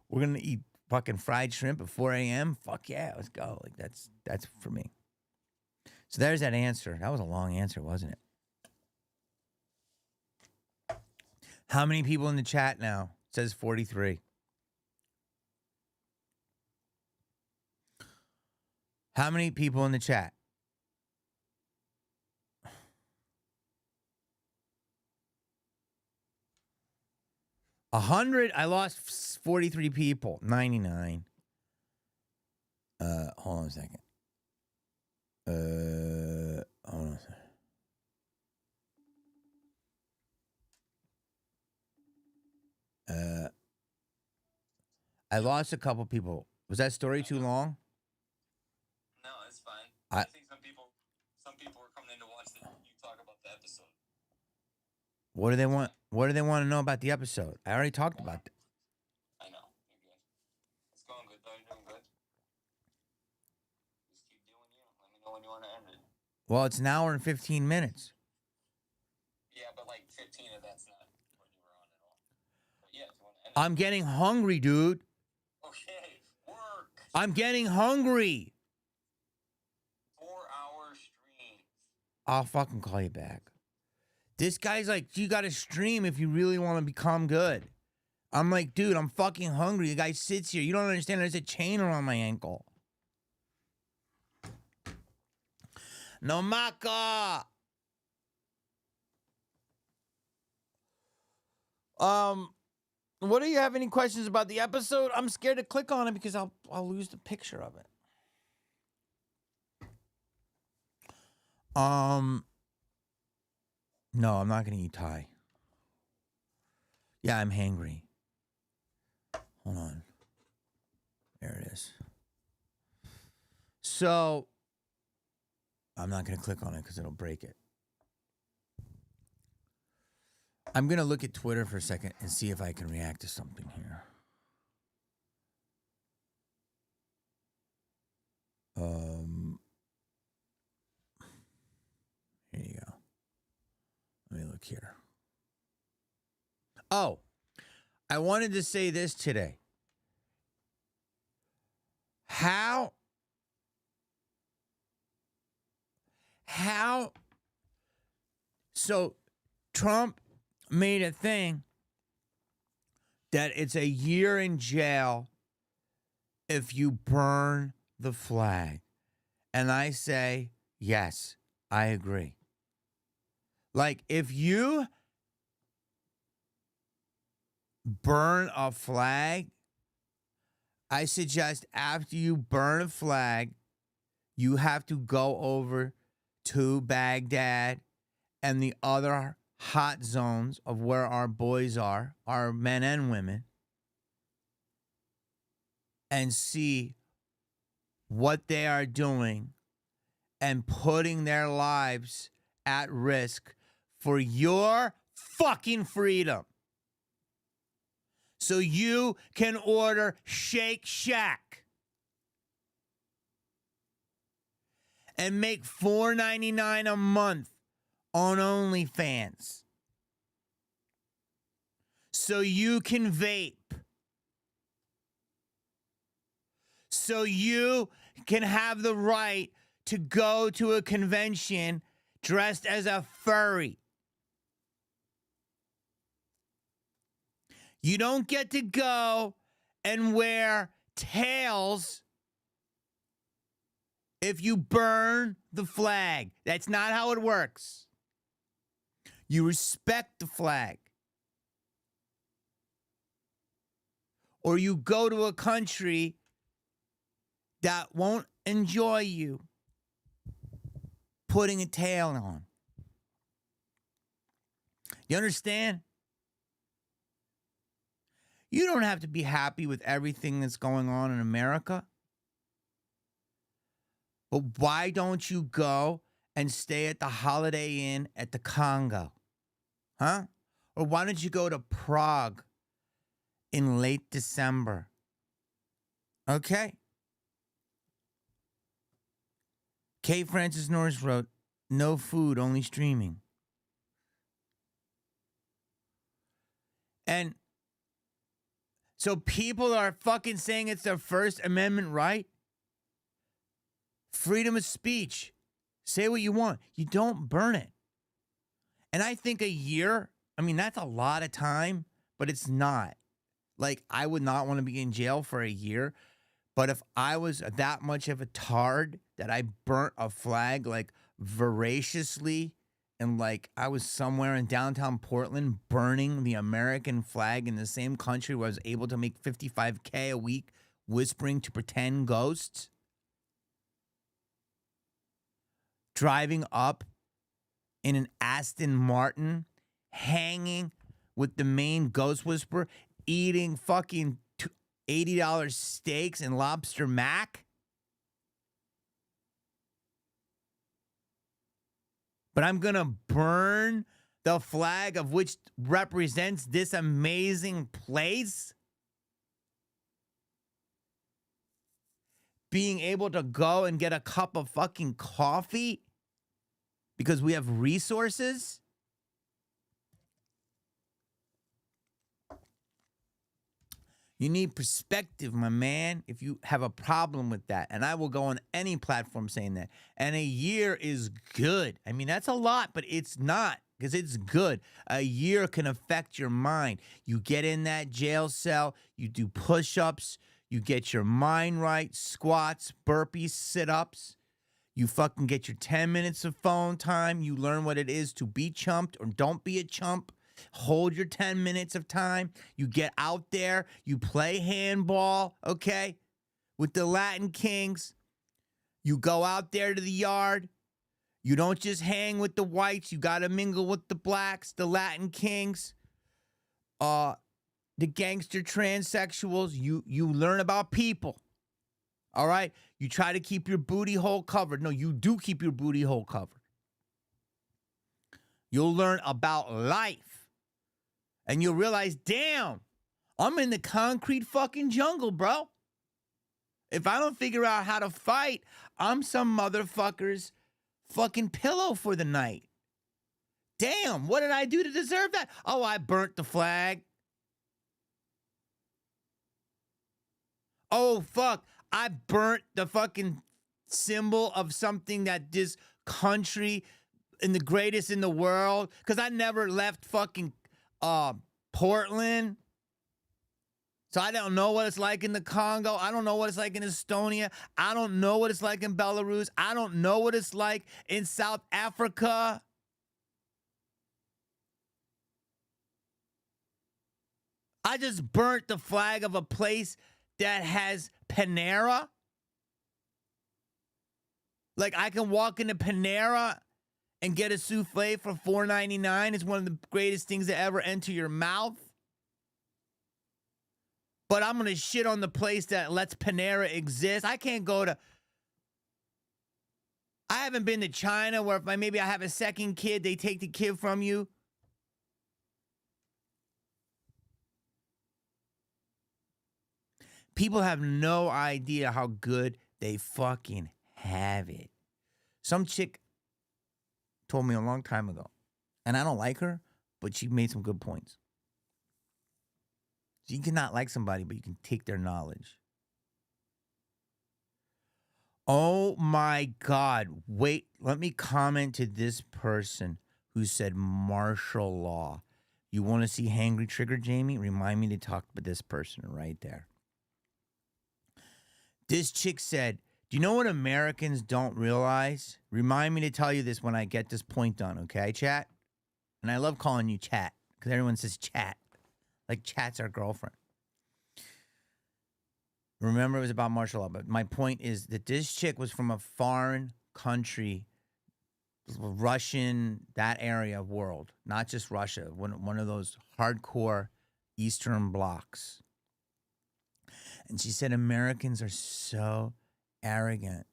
We're going to eat fucking fried shrimp at 4 a.m. Fuck yeah, let's go." Like, that's for me. So there's that answer. That was a long answer, wasn't it? How many people in the chat now? It says 43. How many people in the chat? 100. I lost 43 people. 99. Hold on a second. Hold on a second. I lost a couple people. Was that story too long?
No, it's fine.
I-
I think some people were coming in to watch you talk about the episode.
What do they want? What do they want to know about the episode? I already talked about that.
I know. You're good. It's going good, though. You're doing good. Just keep doing you. Let me know when you want to end it.
Well, it's an hour and 15 minutes.
Yeah, but like 15 of that's not when you were on at all. But yeah, if you want to end it.
I'm getting hungry, dude.
Okay, work.
I'm getting hungry.
4-hour stream.
I'll fucking call you back. This guy's like, you gotta stream if you really want to become good. I'm like, dude, I'm fucking hungry. The guy sits here. You don't understand. There's a chain around my ankle. No maca. What do you have any questions about the episode? I'm scared to click on it because I'll lose the picture of it. No, I'm not gonna eat Thai. Yeah, I'm hangry. Hold on. There it is. So I'm not gonna click on it because it'll break it. I'm gonna look at Twitter for a second and see if I can react to something here. Here you go. Let me look here. Oh, I wanted to say this today. How so Trump made a thing that it's a year in jail if you burn the flag. And I say, yes, I agree. Like, if you burn a flag, I suggest after you burn a flag, you have to go over to Baghdad and the other hot zones of where our boys are, our men and women, and see what they are doing and putting their lives at risk for your fucking freedom. So you can order Shake Shack and make $4.99 a month on OnlyFans. So you can vape. So you can have the right to go to a convention dressed as a furry. You don't get to go and wear tails if you burn the flag. That's not how it works. You respect the flag. Or you go to a country that won't enjoy you putting a tail on. You understand? You don't have to be happy with everything that's going on in America. But why don't you go and stay at the Holiday Inn at the Congo? Huh? Or why don't you go to Prague in late December? Okay. K. Francis Norris wrote, no food, only streaming. And so people are fucking saying it's their First Amendment right. Freedom of speech. Say what you want. You don't burn it. And I think a year, I mean, that's a lot of time, but it's not. Like, I would not want to be in jail for a year. But if I was that much of a tard that I burnt a flag like voraciously and like I was somewhere in downtown Portland burning the American flag in the same country where I was able to make $55K a week whispering to pretend ghosts, driving up in an Aston Martin, hanging with the main ghost whisperer, eating fucking $80 steaks and lobster mac. But I'm going to burn the flag of which represents this amazing place. Being able to go and get a cup of fucking coffee because we have resources. You need perspective, my man, if you have a problem with that. And I will go on any platform saying that. And a year is good. I mean, that's a lot, but it's not, because it's good. A year can affect your mind. You get in that jail cell, you do push-ups, you get your mind right, squats, burpees, sit-ups. You fucking get your 10 minutes of phone time. You learn what it is to be chumped or don't be a chump. Hold your 10 minutes of time. You get out there. You play handball, okay, with the Latin Kings. You go out there to the yard. You don't just hang with the whites. You got to mingle with the blacks, the Latin Kings, the gangster transsexuals. You learn about people, all right? You try to keep your booty hole covered. No, you do keep your booty hole covered. You'll learn about life. And you'll realize, damn, I'm in the concrete fucking jungle, bro. If I don't figure out how to fight, I'm some motherfucker's fucking pillow for the night. Damn, what did I do to deserve that? Oh, I burnt the flag. Oh, fuck, I burnt the fucking symbol of something that this country and the greatest in the world, because I never left fucking Portland. So I don't know what it's like in the Congo. I don't know what it's like in Estonia. I don't know what it's like in Belarus. I don't know what it's like in South Africa. I just burnt the flag of a place that has Panera. Like, I can walk into Panera and get a souffle for $4.99. It's one of the greatest things to ever enter your mouth. But I'm going to shit on the place that lets Panera exist. I can't go to... I haven't been to China where if maybe I have a second kid, they take the kid from you. People have no idea how good they fucking have it. Some chick told me a long time ago, and I don't like her, but she made some good points. You cannot like somebody, but you can take their knowledge. Oh my God. Wait, let me comment to this person who said martial law. You want to see Hangry Trigger, Jamie? Remind me to talk about this person right there. This chick said, do you know what Americans don't realize? Remind me to tell you this when I get this point done, okay, chat? And I love calling you chat because everyone says chat. Like chat's our girlfriend. Remember, it was about martial law, but my point is that this chick was from a foreign country, Russian, that area of world, not just Russia, one of those hardcore Eastern blocks. And she said Americans are so arrogant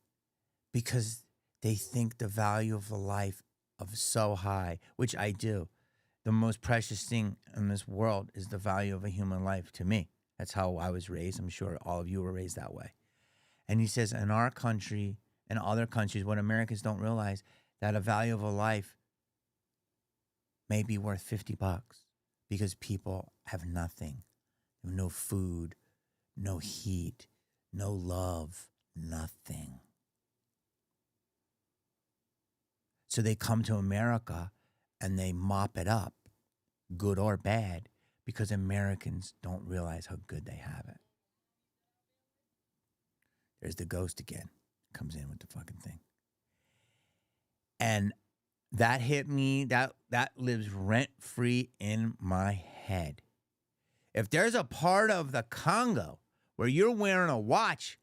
because they think the value of a life of so high, which I do. The most precious thing in this world is the value of a human life to me. That's how I was raised. I'm sure all of you were raised that way. And he says in our country and other countries, what Americans don't realize, that a value of a life may be worth $50 because people have nothing. No food, no heat, no love, nothing. So they come to America and they mop it up, good or bad, because Americans don't realize how good they have it. There's the ghost again. Comes in with the fucking thing. And that hit me. That lives rent free in my head. If there's a part of the Congo where you're wearing a watch,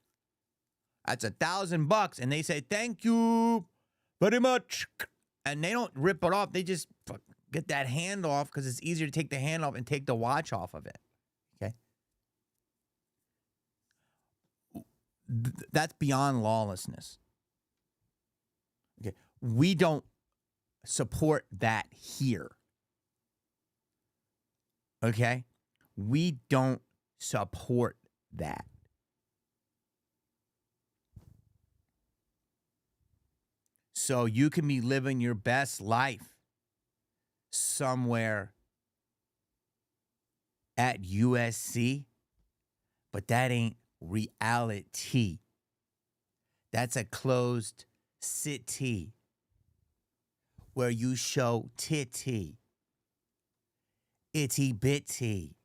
that's $1,000, and they say thank you very much, and they don't rip it off. They just get that hand off because it's easier to take the hand off and take the watch off of it. Okay, that's beyond lawlessness. Okay, we don't support that here. Okay, we don't support that. So you can be living your best life somewhere at USC, but that ain't reality. That's a closed city where you show titty, itty bitty,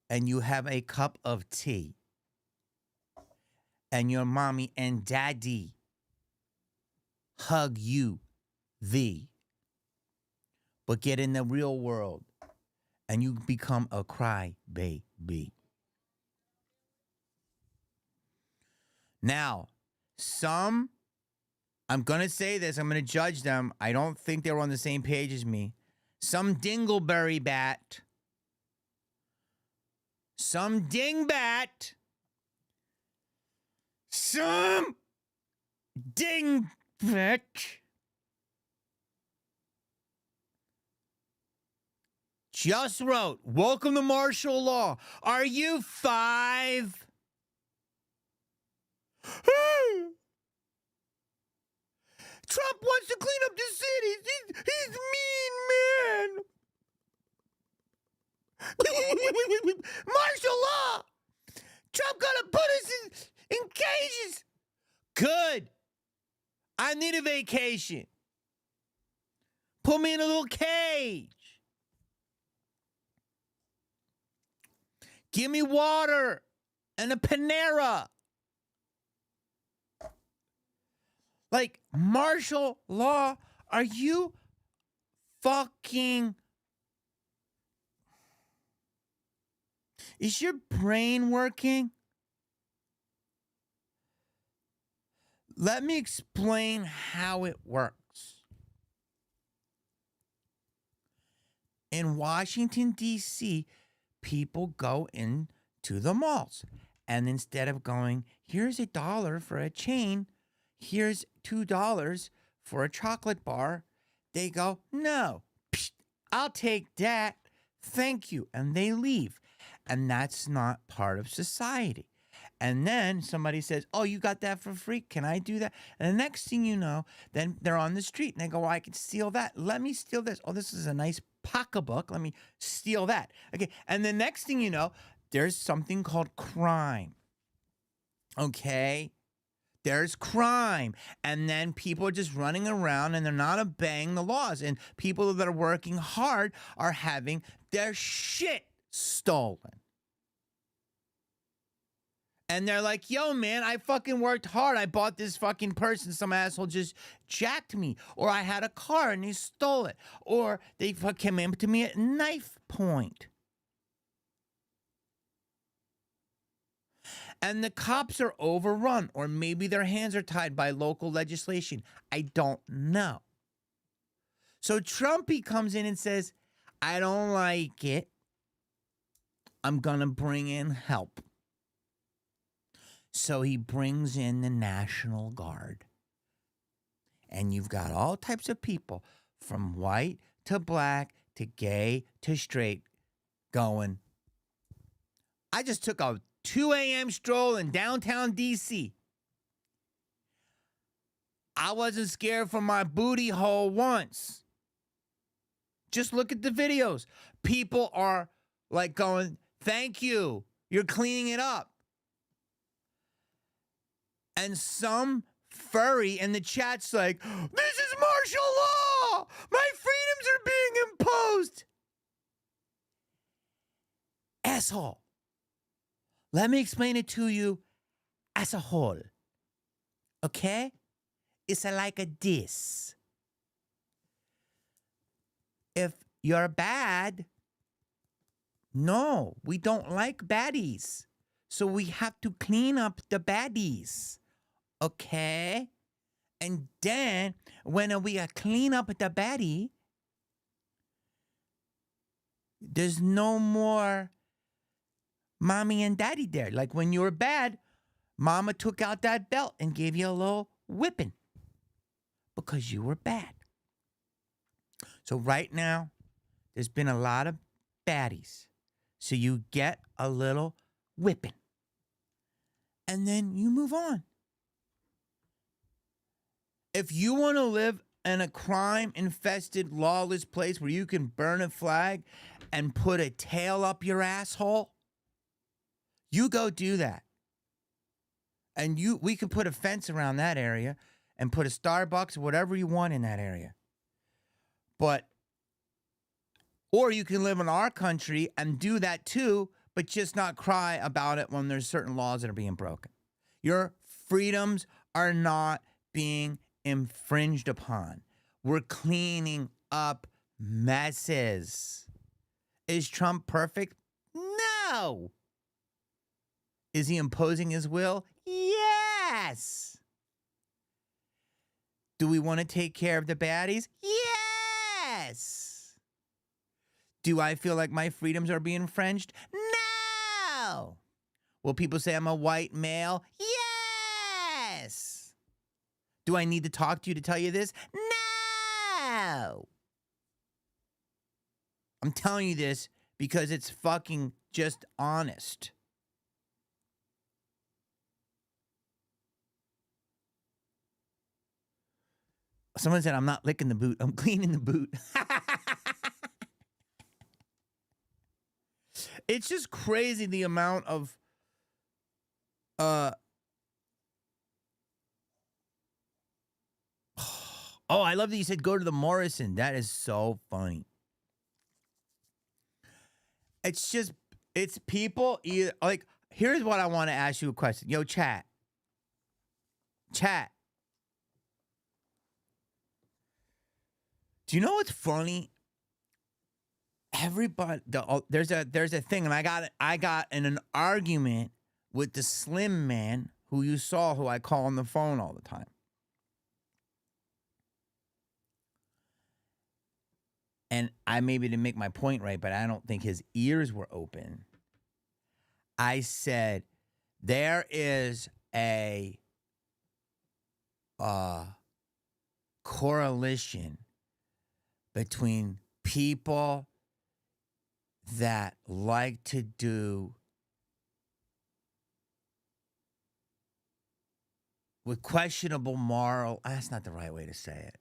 and you have a cup of tea, and your mommy and daddy hug you, thee. But get in the real world and you become a cry baby. Now, I'm going to say this, I'm going to judge them. I don't think they were on the same page as me. Some dingleberry bat, some dingbat, some dingbat just wrote, welcome to martial law. Are you 5? Trump wants to clean up the city. He's mean, man. Martial law. Trump gonna put us in cages. Good. I need a vacation. Put me in a little cage. Give me water and a Panera. Like, martial law, are you fucking... Is your brain working? Let me explain how it works. In Washington, D.C., people go into the malls. And instead of going, here's $1 for a chain, here's $2 for a chocolate bar, they go, no, psh, I'll take that, thank you, and they leave. And that's not part of society. And then somebody says, oh, you got that for free, can I do that? And the next thing you know, then they're on the street and they go, well, I can steal that, let me steal this. Oh, this is a nice pocketbook, let me steal that. Okay, and the next thing you know, there's something called crime. Okay? There's crime. And then people are just running around and they're not obeying the laws. And people that are working hard are having their shit stolen. And they're like, yo, man, I fucking worked hard. I bought this fucking purse and some asshole just jacked me. Or I had a car and he stole it. Or they came in to me at knife point. And the cops are overrun, or maybe their hands are tied by local legislation. I don't know. So Trumpy comes in and says, I don't like it. I'm going to bring in help. So he brings in the National Guard. And you've got all types of people, from white to black to gay to straight, going, I just took a 2 a.m. stroll in downtown D.C. I wasn't scared for my booty hole once. Just look at the videos. People are like going, thank you. You're cleaning it up. And some furry in the chat's like, this is martial law. My freedoms are being imposed. Asshole. Let me explain it to you as a whole. Okay? It's like a this. if you're bad, no, we don't like baddies. So we have to clean up the baddies. Okay? And then when we clean up the baddie, there's no more mommy and daddy there. Like when you were bad, mama took out that belt and gave you a little whipping because you were bad. So right now, there's been a lot of baddies. So you get a little whipping. And then you move on. If you want to live in a crime-infested, lawless place where you can burn a flag and put a tail up your asshole, you go do that. And we can put a fence around that area and put a Starbucks or whatever you want in that area. Or you can live in our country and do that too, but just not cry about it when there's certain laws that are being broken. Your freedoms are not being infringed upon. We're cleaning up messes. Is Trump perfect? No. Is he imposing his will? Yes. Do we want to take care of the baddies? Yes. Do I feel like my freedoms are being infringed? No. Will people say I'm a white male? Yes. Do I need to talk to you to tell you this? No. I'm telling you this because it's fucking just honest. Someone said I'm not licking the boot. I'm cleaning the boot. It's just crazy the amount of oh, I love that you said go to the Morrison. That is so funny. It's people either like, here's what I want to ask you a question. Yo, chat. Do you know what's funny? Everybody, there's a thing, and I got in an argument with the slim man who you saw, who I call on the phone all the time. And I maybe didn't make my point right, but I don't think his ears were open. I said, there is a correlation between people that like to do with questionable moral, that's not the right way to say it.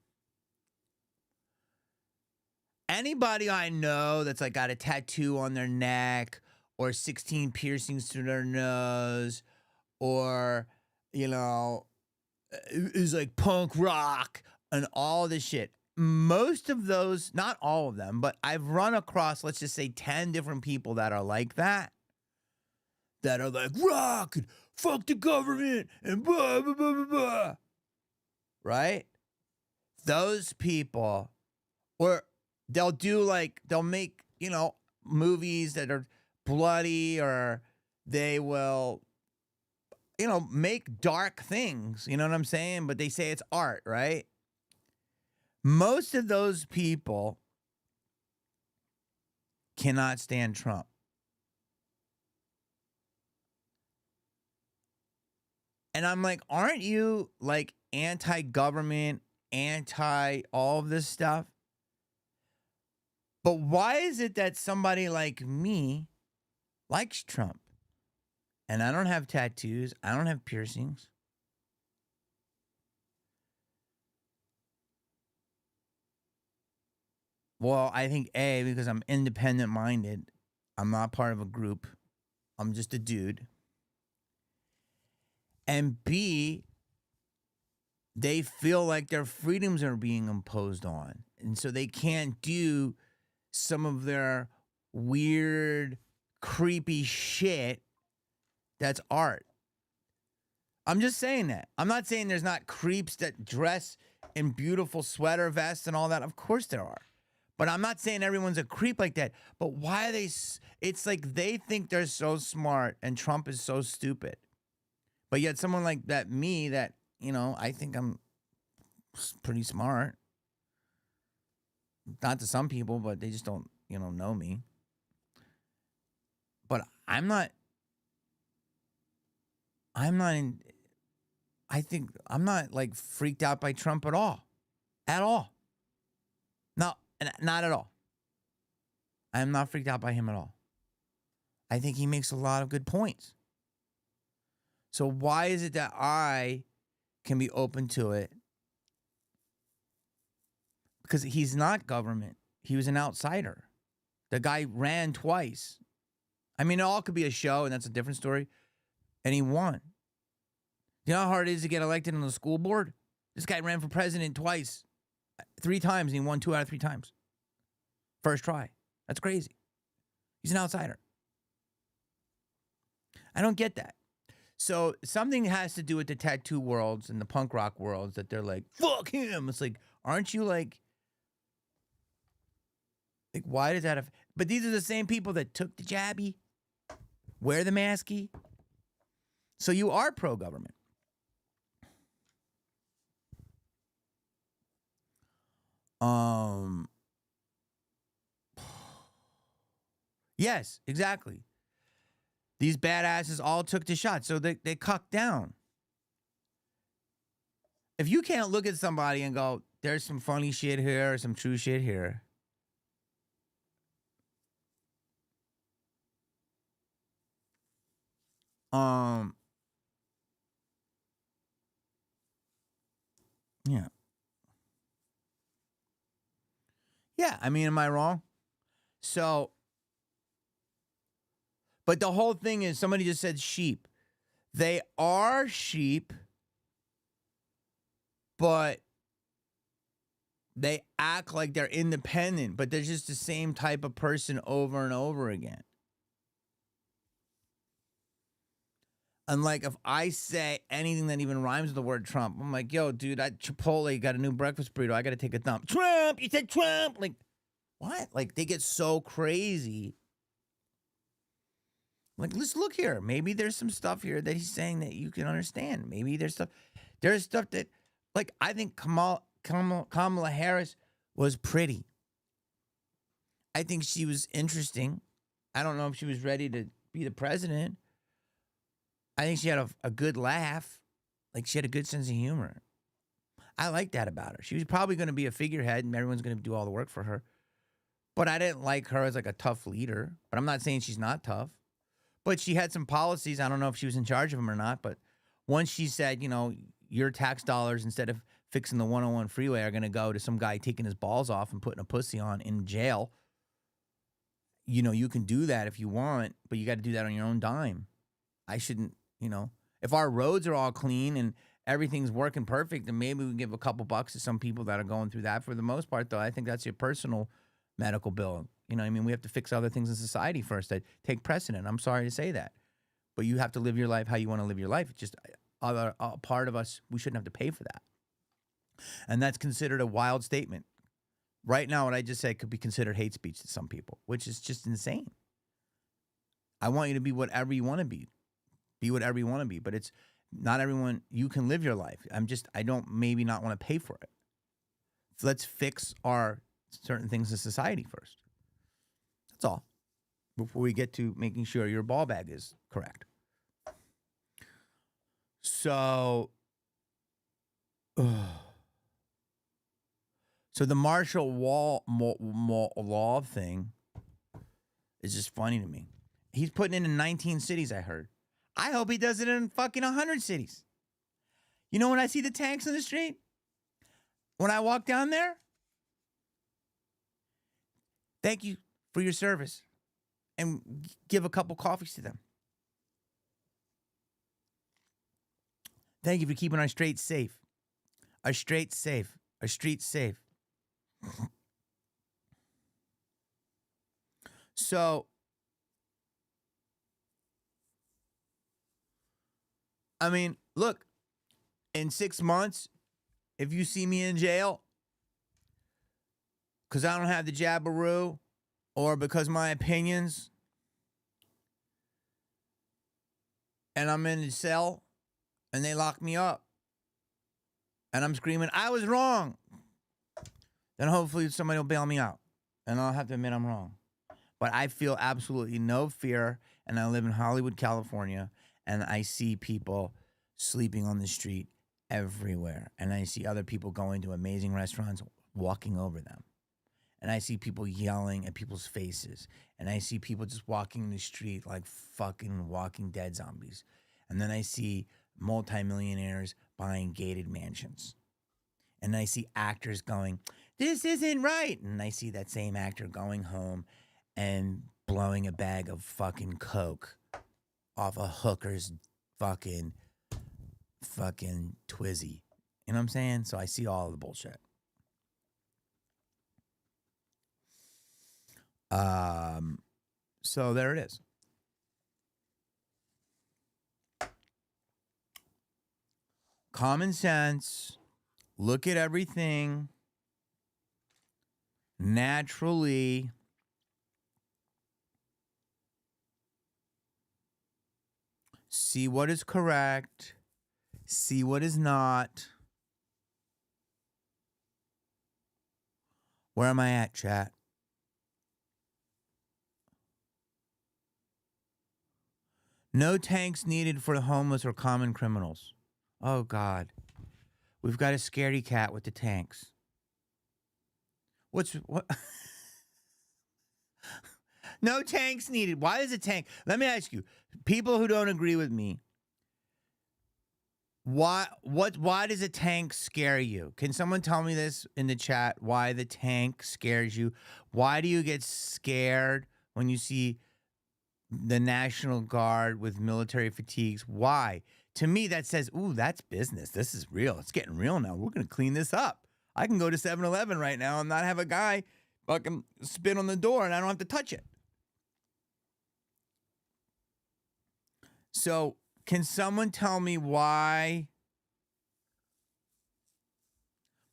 Anybody I know that's like got a tattoo on their neck or 16 piercings through their nose or, you know, is like punk rock and all this shit. Most of those, not all of them, but I've run across, let's just say 10 different people that are like that. That are like, rock and fuck the government and blah, blah, blah, blah, blah. Right? Those people, or they'll make, you know, movies that are bloody, or they will, you know, make dark things, you know what I'm saying? But they say it's art, right? Most of those people cannot stand Trump. And I'm like, aren't you like anti-government, anti all of this stuff? But why is it that somebody like me likes Trump? And I don't have tattoos. I don't have piercings. Well, I think A, because I'm independent minded. I'm not part of a group. I'm just a dude. And B, they feel like their freedoms are being imposed on. And so they can't do some of their weird, creepy shit that's art. I'm just saying that. I'm not saying there's not creeps that dress in beautiful sweater vests and all that. Of course there are. But I'm not saying everyone's a creep like that. But why are they? It's like they think they're so smart and Trump is so stupid. But yet someone like that, me, that, I think I'm pretty smart. Not to some people, but they just don't, know me. But I'm not like freaked out by Trump at all. At all. No, not at all. I am not freaked out by him at all. I think he makes a lot of good points. So why is it that I can be open to it? Because he's not government. He was an outsider. The guy ran twice. I mean, it all could be a show, and that's a different story. And he won. You know how hard it is to get elected on the school board? This guy ran for president twice, 3 times, and he won 2 out of 3 times. First try. That's crazy. He's an outsider. I don't get that. So something has to do with the tattoo worlds and the punk rock worlds that they're like, fuck him. It's like, aren't you like why does that have... But these are the same people that took the jabby, wear the masky. So you are pro-government. Yes, exactly. These badasses all took the shot, so they cucked down. If you can't look at somebody and go, there's some funny shit here or some true shit here, yeah. Yeah, I mean, am I wrong? So, but the whole thing is, somebody just said sheep. They are sheep, but they act like they're independent, but they're just the same type of person over and over again. And like, if I say anything that even rhymes with the word Trump, I'm like, yo, dude, Chipotle got a new breakfast burrito. I got to take a dump. Trump, you said Trump. Like, what? Like, they get so crazy. Like, let's look here. Maybe there's some stuff here that he's saying that you can understand. Maybe there's stuff that, like, I think Kamala Harris was pretty. I think she was interesting. I don't know if she was ready to be the president. I think she had a good laugh. Like, she had a good sense of humor. I like that about her. She was probably going to be a figurehead and everyone's going to do all the work for her. But I didn't like her as like a tough leader. But I'm not saying she's not tough. But she had some policies. I don't know if she was in charge of them or not. But once she said, your tax dollars, instead of fixing the 101 freeway, are going to go to some guy taking his balls off and putting a pussy on in jail. You can do that if you want, but you got to do that on your own dime. I shouldn't, if our roads are all clean and everything's working perfect, then maybe we can give a couple bucks to some people that are going through that. For the most part, though, I think that's your personal medical bill. We have to fix other things in society first that take precedent. I'm sorry to say that. But you have to live your life how you want to live your life. It's just a part of us, we shouldn't have to pay for that. And that's considered a wild statement. Right now, what I just said could be considered hate speech to some people, which is just insane. I want you to be whatever you want to be. Be whatever you want to be. But it's not everyone, you can live your life. I don't maybe not want to pay for it. So let's fix our certain things in society first. That's all. Before we get to making sure your ball bag is correct. So, the martial law thing is just funny to me. He's putting it in 19 cities, I heard. I hope he does it in fucking 100 cities. When I see the tanks in the street, when I walk down there, thank you for your service, and give a couple coffees to them. Thank you for keeping our streets safe. Our streets safe. Our streets safe. So, I mean, look, in 6 months, if you see me in jail, because I don't have the jabberoo or because my opinions and I'm in a cell and they lock me up and I'm screaming, I was wrong, then hopefully somebody will bail me out and I'll have to admit I'm wrong. But I feel absolutely no fear, and I live in Hollywood, California, and I see people sleeping on the street everywhere. And I see other people going to amazing restaurants, walking over them. And I see people yelling at people's faces. And I see people just walking the street like fucking Walking Dead zombies. And then I see multimillionaires buying gated mansions. And I see actors going, this isn't right. And I see that same actor going home and blowing a bag of fucking coke off a hooker's fucking twizzy. You know what I'm saying? So I see all of the bullshit. So there it is. Common sense. Look at everything naturally. See what is correct. See what is not. Where am I at, chat? No tanks needed for the homeless or common criminals. Oh, God. We've got a scaredy cat with the tanks. What? No tanks needed. Why is a tank? Let me ask you, people who don't agree with me, why does a tank scare you? Can someone tell me this in the chat? Why the tank scares you? Why do you get scared when you see the National Guard with military fatigues? Why? To me, that says, ooh, that's business. This is real. It's getting real now. We're going to clean this up. I can go to 7-Eleven right now and not have a guy fucking spit on the door and I don't have to touch it. So, can someone tell me why?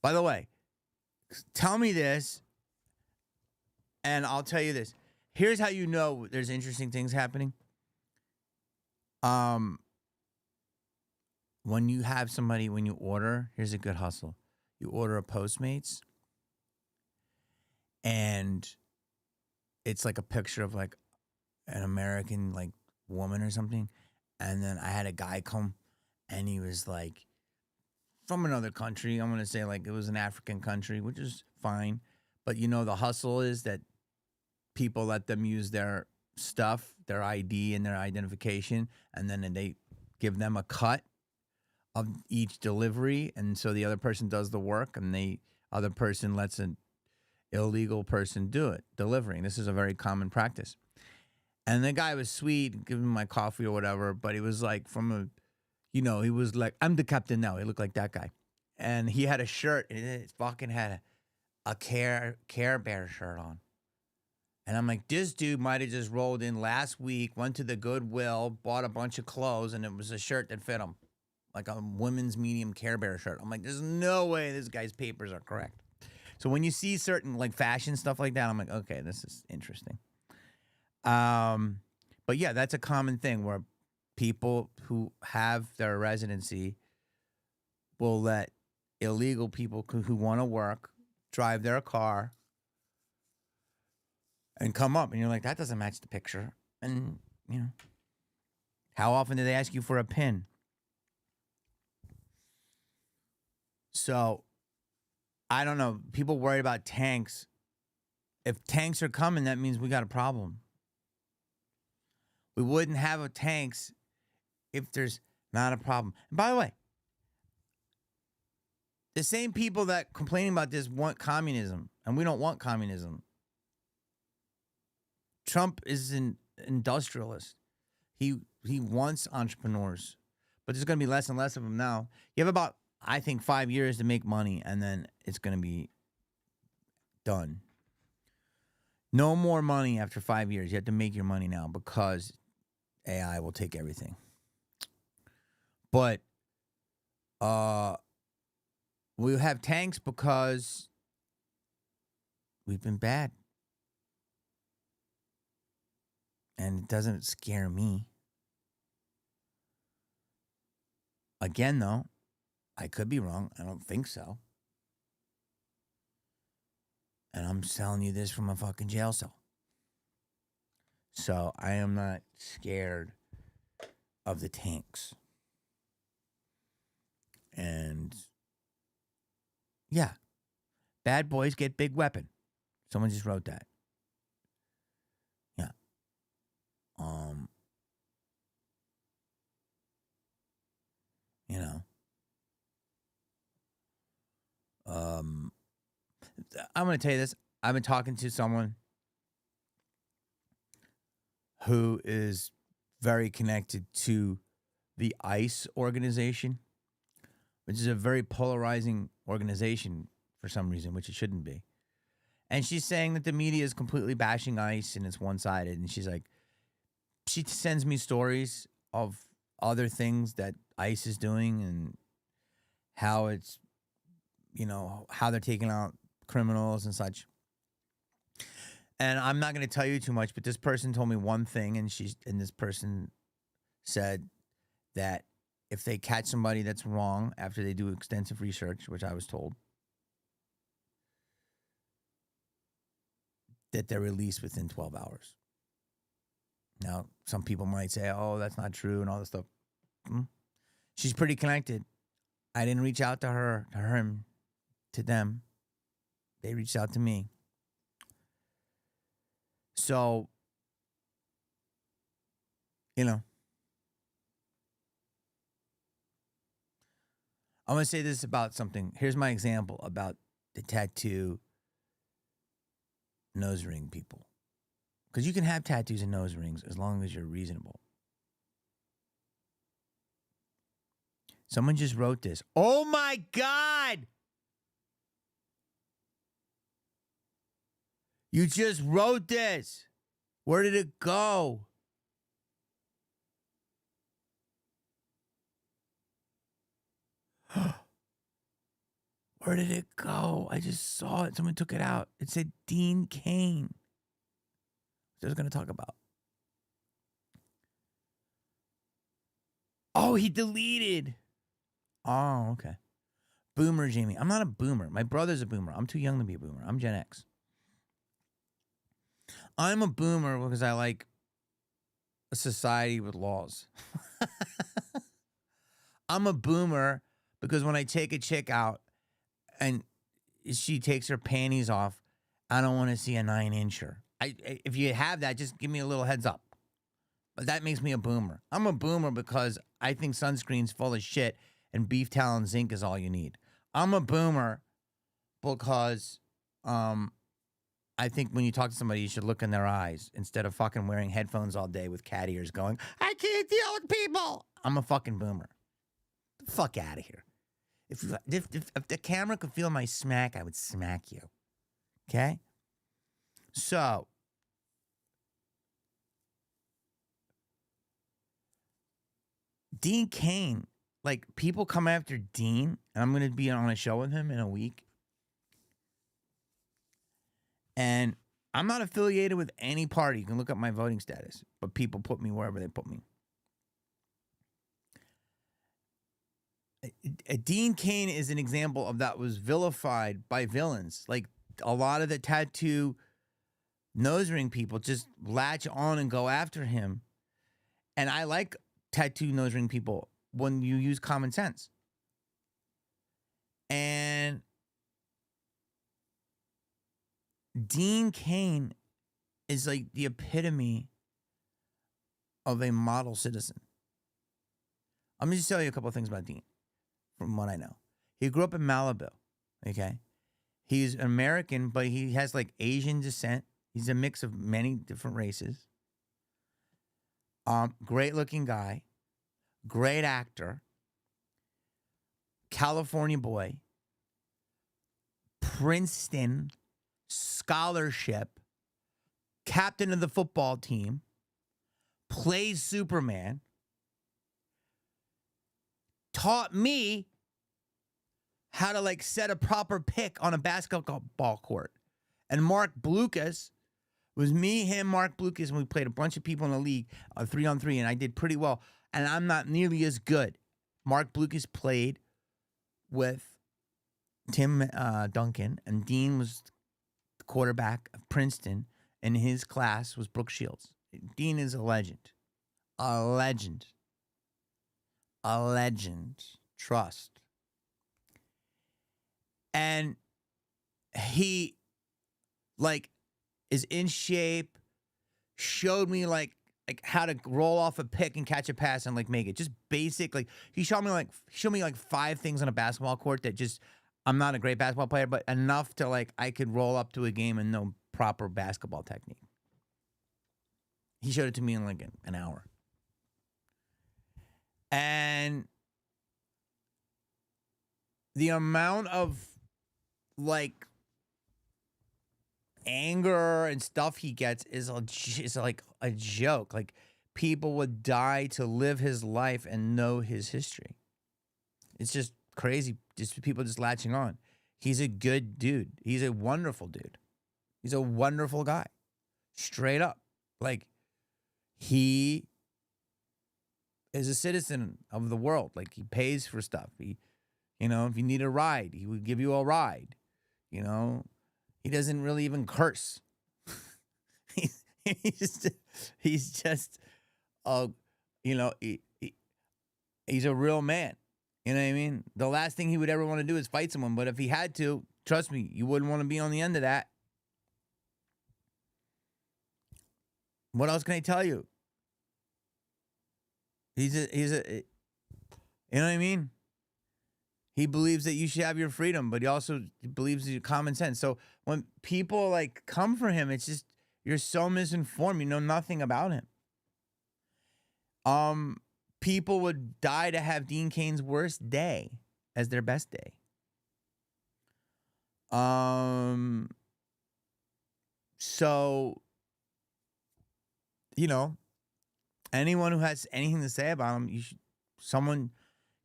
By the way, tell me this, and I'll tell you this. Here's how you know there's interesting things happening. When you have somebody, when you order, here's a good hustle. You order a Postmates, and it's like a picture of like an American like woman or something. And then I had a guy come, and he was like from another country. I'm gonna say like it was an African country, which is fine. But you know the hustle is that people let them use their stuff, their ID and their identification, and then they give them a cut of each delivery, and so the other person does the work, and the other person lets an illegal person do it, delivering. This is a very common practice. And the guy was sweet, giving me my coffee or whatever, but he was like from a, he was like, I'm the captain now. He looked like that guy. And he had a shirt, and it fucking had a Care Bear shirt on. And I'm like, this dude might have just rolled in last week, went to the Goodwill, bought a bunch of clothes, and it was a shirt that fit him. Like a women's medium Care Bear shirt. I'm like, there's no way this guy's papers are correct. So when you see certain like fashion stuff like that, I'm like, okay, this is interesting. But yeah, that's a common thing where people who have their residency will let illegal people who want to work drive their car and come up, and you're like, that doesn't match the picture. And how often do they ask you for a PIN? So I don't know. People worried about tanks. If tanks are coming, that means we got a problem. We wouldn't have a tanks if there's not a problem. And by the way, the same people that complaining about this want communism, and we don't want communism. Trump is an industrialist. He wants entrepreneurs, but there's going to be less and less of them now. You have about, I think, 5 years to make money, and then it's going to be done. No more money after 5 years. You have to make your money now because AI will take everything. But we have tanks because we've been bad. And it doesn't scare me. Again, though, I could be wrong. I don't think so. And I'm telling you this from a fucking jail cell. So I am not scared of the tanks. And yeah, bad boys get big weapon. Someone just wrote that. Yeah. You know. I'm going to tell you this. I've been talking to someone who is very connected to the ICE organization, which is a very polarizing organization for some reason, which it shouldn't be. And she's saying that the media is completely bashing ICE and it's one-sided. And she's like, she sends me stories of other things that ICE is doing and how it's, you know, how they're taking out criminals and such. And I'm not going to tell you too much, but this person told me one thing, and this person said that if they catch somebody that's wrong after they do extensive research, which I was told, that they're released within 12 hours. Now, some people might say, oh, that's not true and all this stuff. She's pretty connected. I didn't reach out to her, to them. They reached out to me. So, you know, I'm going to say this about something. Here's my example about the tattoo nose ring people. Because you can have tattoos and nose rings as long as you're reasonable. Someone just wrote this. Oh my God! You just wrote this. Where did it go? Where did it go? I just saw it. Someone took it out. It said Dean Cain. Which I was going to talk about. Oh, he deleted. Oh, okay. Boomer Jamie. I'm not a boomer. My brother's a boomer. I'm too young to be a boomer. I'm Gen X. I'm a boomer because I like a society with laws. I'm a boomer because when I take a chick out and she takes her panties off, I don't want to see a 9-incher. If you have that, just give me a little heads up. But that makes me a boomer. I'm a boomer because I think sunscreen's full of shit and beef talon zinc is all you need. I'm a boomer because I think when you talk to somebody, you should look in their eyes instead of fucking wearing headphones all day with cat ears going, I can't deal with people. I'm a fucking boomer. Get the fuck out of here. If the camera could feel my smack, I would smack you. Okay? So, Dean Cain, like, people come after Dean, and I'm going to be on a show with him in a week. And I'm not affiliated with any party. You can look up my voting status, but people put me wherever they put me. Dean Cain is an example of that was vilified by villains. Like, a lot of the tattoo nose ring people just latch on and go after him. And I like tattoo nose ring people when you use common sense. And Dean Cain is like the epitome of a model citizen. I'm going to just tell you a couple of things about Dean from what I know. He grew up in Malibu, okay? He's American, but he has like Asian descent. He's a mix of many different races. Great looking guy, great actor, California boy, Princeton scholarship, captain of the football team, plays Superman, taught me how to like set a proper pick on a basketball court And Mark Blucas was me, him, Mark Blucas, and we played a bunch of people in the league, 3-on-3, and I did pretty well. And I'm not nearly as good. Mark Blucas played with Tim Duncan, and Dean was the quarterback of Princeton, and his class was Brooke Shields. Dean is a legend. A legend. A legend. Trust. And he, like, is in shape, showed me, like how to roll off a pick and catch a pass and, like, make it. Just basic, like, he showed me, like, 5 things on a basketball court that just, I'm not a great basketball player, but enough to, like, I could roll up to a game and know proper basketball technique. He showed it to me in, like, an hour. And the amount of, like, anger and stuff he gets is like a joke. Like, people would die to live his life and know his history. It's just crazy. Just people just latching on. He's a good dude. He's a wonderful dude. He's a wonderful guy. Straight up. Like, he is a citizen of the world. Like, he pays for stuff. He, if you need a ride, he would give you a ride. He doesn't really even curse. he's just he's a real man. You know what I mean? The last thing he would ever want to do is fight someone, but if he had to, trust me, you wouldn't want to be on the end of that. What else can I tell you? He's a you know what I mean? He believes that you should have your freedom, but he also believes in common sense. So when people, like, come for him, it's just, you're so misinformed. You know nothing about him. People would die to have Dean Cain's worst day as their best day. So, anyone who has anything to say about him, you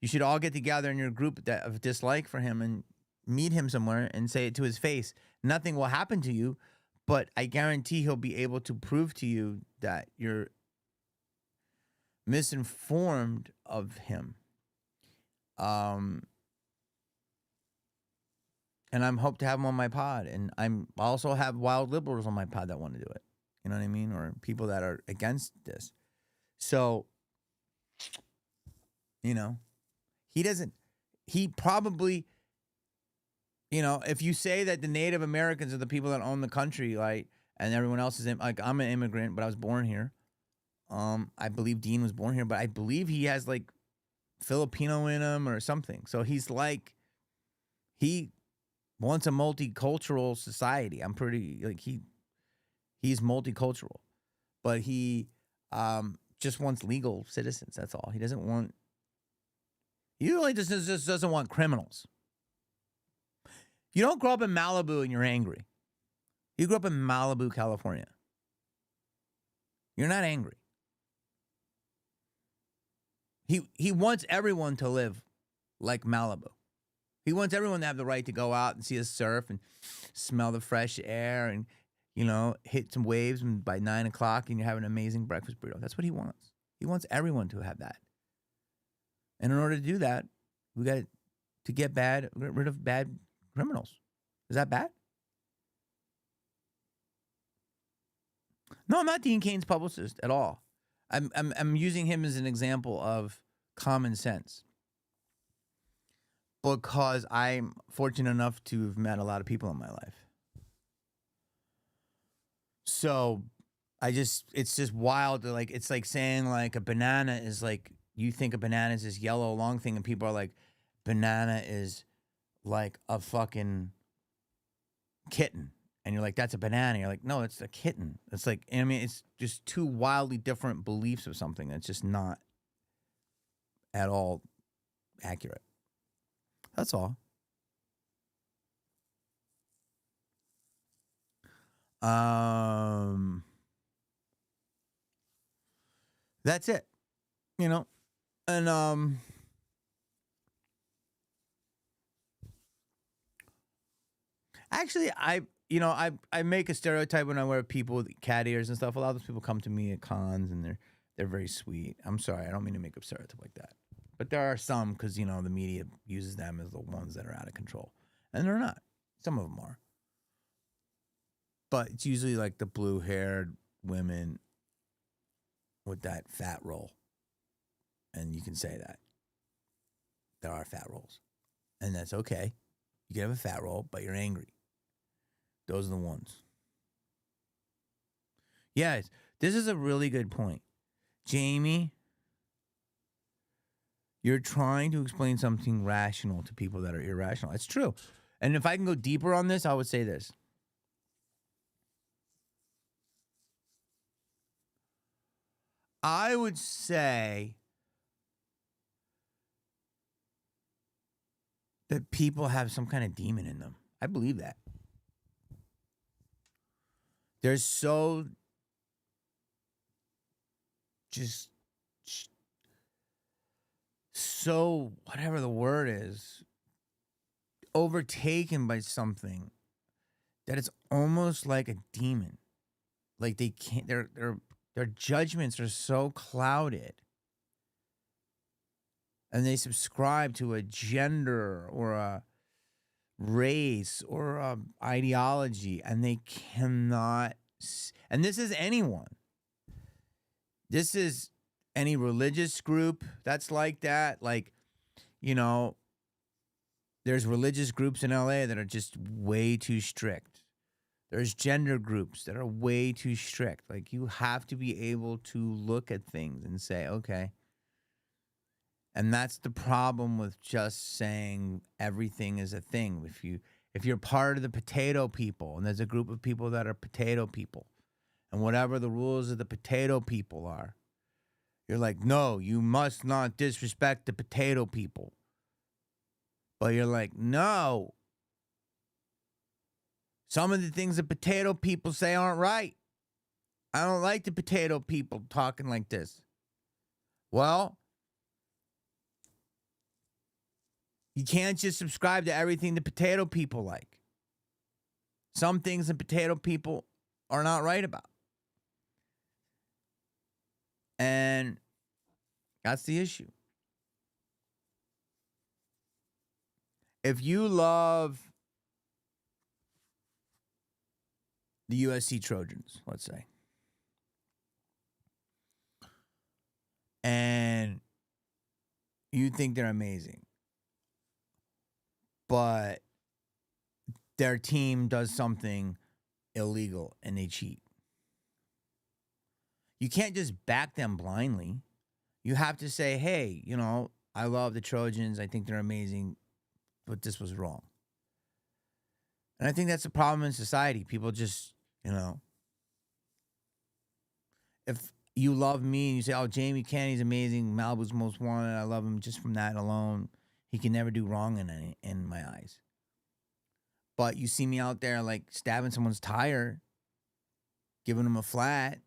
should all get together in your group of dislike for him and meet him somewhere and say it to his face. Nothing will happen to you, but I guarantee he'll be able to prove to you that you're misinformed of him. And I'm hope to have him on my pod. And I also have wild liberals on my pod that want to do it. You know what I mean? Or people that are against this. So, he probably, if you say that the Native Americans are the people that own the country, like, and everyone else is, like, I'm an immigrant, but I was born here. I believe Dean was born here, but I believe he has, like, Filipino in him or something. So he's like, he wants a multicultural society. I'm pretty, like, he's multicultural, but he just wants legal citizens. That's all. He doesn't want. He really just doesn't want criminals. You don't grow up in Malibu and you're angry. You grew up in Malibu, California. You're not angry. He wants everyone to live like Malibu. He wants everyone to have the right to go out and see a surf and smell the fresh air and, hit some waves by 9 o'clock and you're having an amazing breakfast burrito. That's what he wants. He wants everyone to have that. And in order to do that, we got to get rid of bad criminals. Is that bad? No, I'm not Dean Cain's publicist at all. I'm using him as an example of common sense. Because I'm fortunate enough to have met a lot of people in my life. So it's just wild. Like, it's like saying, like, a banana is like, you think a banana is this yellow long thing, and people are like, banana is like a fucking kitten. And you're like, that's a banana. You're like, no, it's a kitten. It's like, it's just two wildly different beliefs of something that's just not at all accurate. That's all. That's it. And actually, you know, I make a stereotype when I wear people with cat ears and stuff. A lot of those people come to me at cons and they're very sweet. I'm sorry, I don't mean to make a stereotype like that. But there are some because, you know, the media uses them as the ones that are out of control. And they're not. Some of them are. But it's usually like the blue-haired women with that fat roll. And you can say that. There are fat rolls. And that's okay. You can have a fat roll, but you're angry. Those are the ones. Yes, this is a really good point. Jamie, you're trying to explain something rational to people that are irrational. It's true. And if I can go deeper on this, I would say this. I would say that people have some kind of demon in them. I believe that. They're so just so whatever the word is, overtaken by something that it's almost like a demon. Like they can't their judgments are so clouded. And they subscribe to a gender or a race or a ideology, and they cannot. And this is anyone. This is any religious group that's like that. Like, you know, there's religious groups in LA that are just way too strict. There's gender groups that are way too strict. Like, you have to be able to look at things and say, okay. And that's the problem with just saying everything is a thing. If you're part of the potato people, and there's a group of people that are potato people, and whatever the rules of the potato people are, you're like, no, you must not disrespect the potato people. But you're like, no. Some of the things the potato people say aren't right. I don't like the potato people talking like this. Well, you can't just subscribe to everything the potato people like. Some things the potato people are not right about. And that's the issue. If you love the USC Trojans, let's say, and you think they're amazing, but their team does something illegal and they cheat, you can't just back them blindly. You have to say, hey, you know, I love the Trojans. I think they're amazing, but this was wrong. And I think that's a problem in society. People just, you know, if you love me and you say, oh, Jamie Kennedy's amazing, Malibu's most wanted, I love him just from that alone, he can never do wrong in my eyes. But you see me out there like stabbing someone's tire, giving them a flat,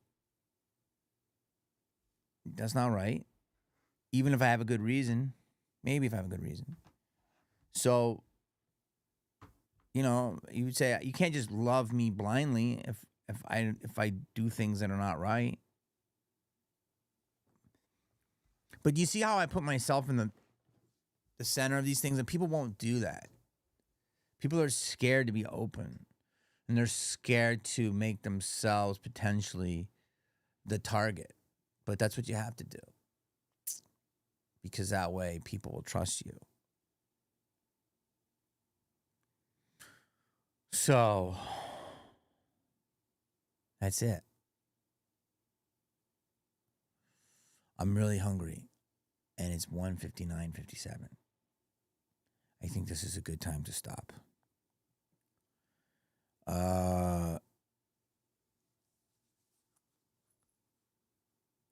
that's not right. Even if I have a good reason. Maybe if I have a good reason. So, you know, you would say you can't just love me blindly if I do things that are not right. But you see how I put myself in the center of these things, and people won't do that. People are scared to be open, and they're scared to make themselves potentially the target. But that's what you have to do, because that way people will trust you. So that's it. I'm really hungry, and it's 1:59:57. I think this is a good time to stop.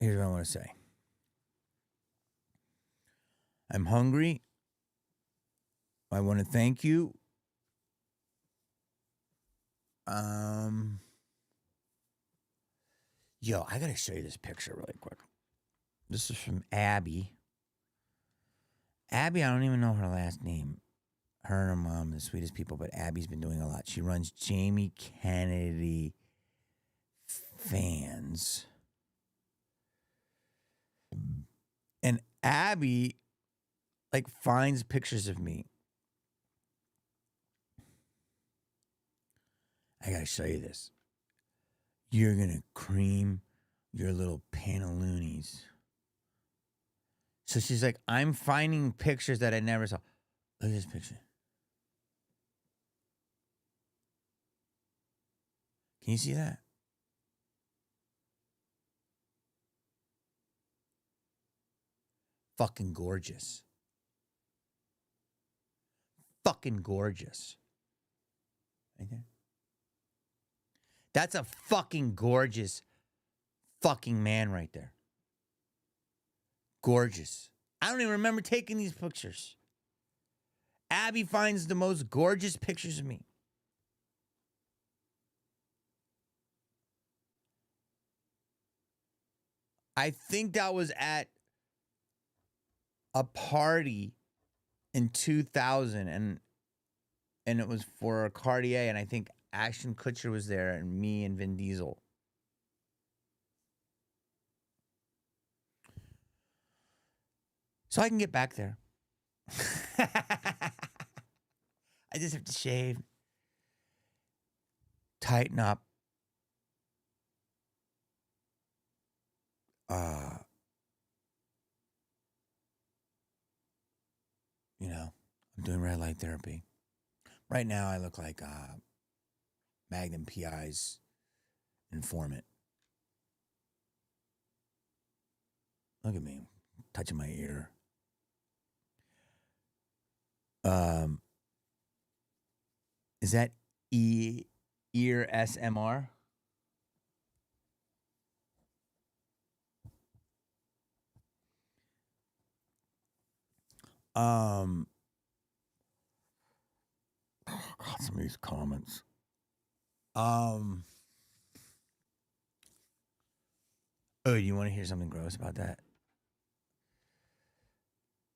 Here's what I want to say. I'm hungry. I want to thank you. Yo, I gotta show you this picture really quick. This is from Abby. Abby, I don't even know her last name. Her and her mom, the sweetest people, but Abby's been doing a lot. She runs Jamie Kennedy fans. And Abby, like, finds pictures of me. I gotta show you this. You're gonna cream your little pantaloonies. So she's like, I'm finding pictures that I never saw. Look at this picture. Can you see that? Fucking gorgeous. Fucking gorgeous. Right there. That's a fucking gorgeous fucking man right there. Gorgeous. I don't even remember taking these pictures. Abby finds the most gorgeous pictures of me. I think that was at a party in 2000 and it was for a Cartier, and I think Ashton Kutcher was there and me and Vin Diesel. So I can get back there. I just have to shave, tighten up. You know, I'm doing red light therapy. Right now, I look like Magnum PI's informant. Look at me, touching my ear. Is that ear SMR? God, some of these comments. Oh, you want to hear something gross about that?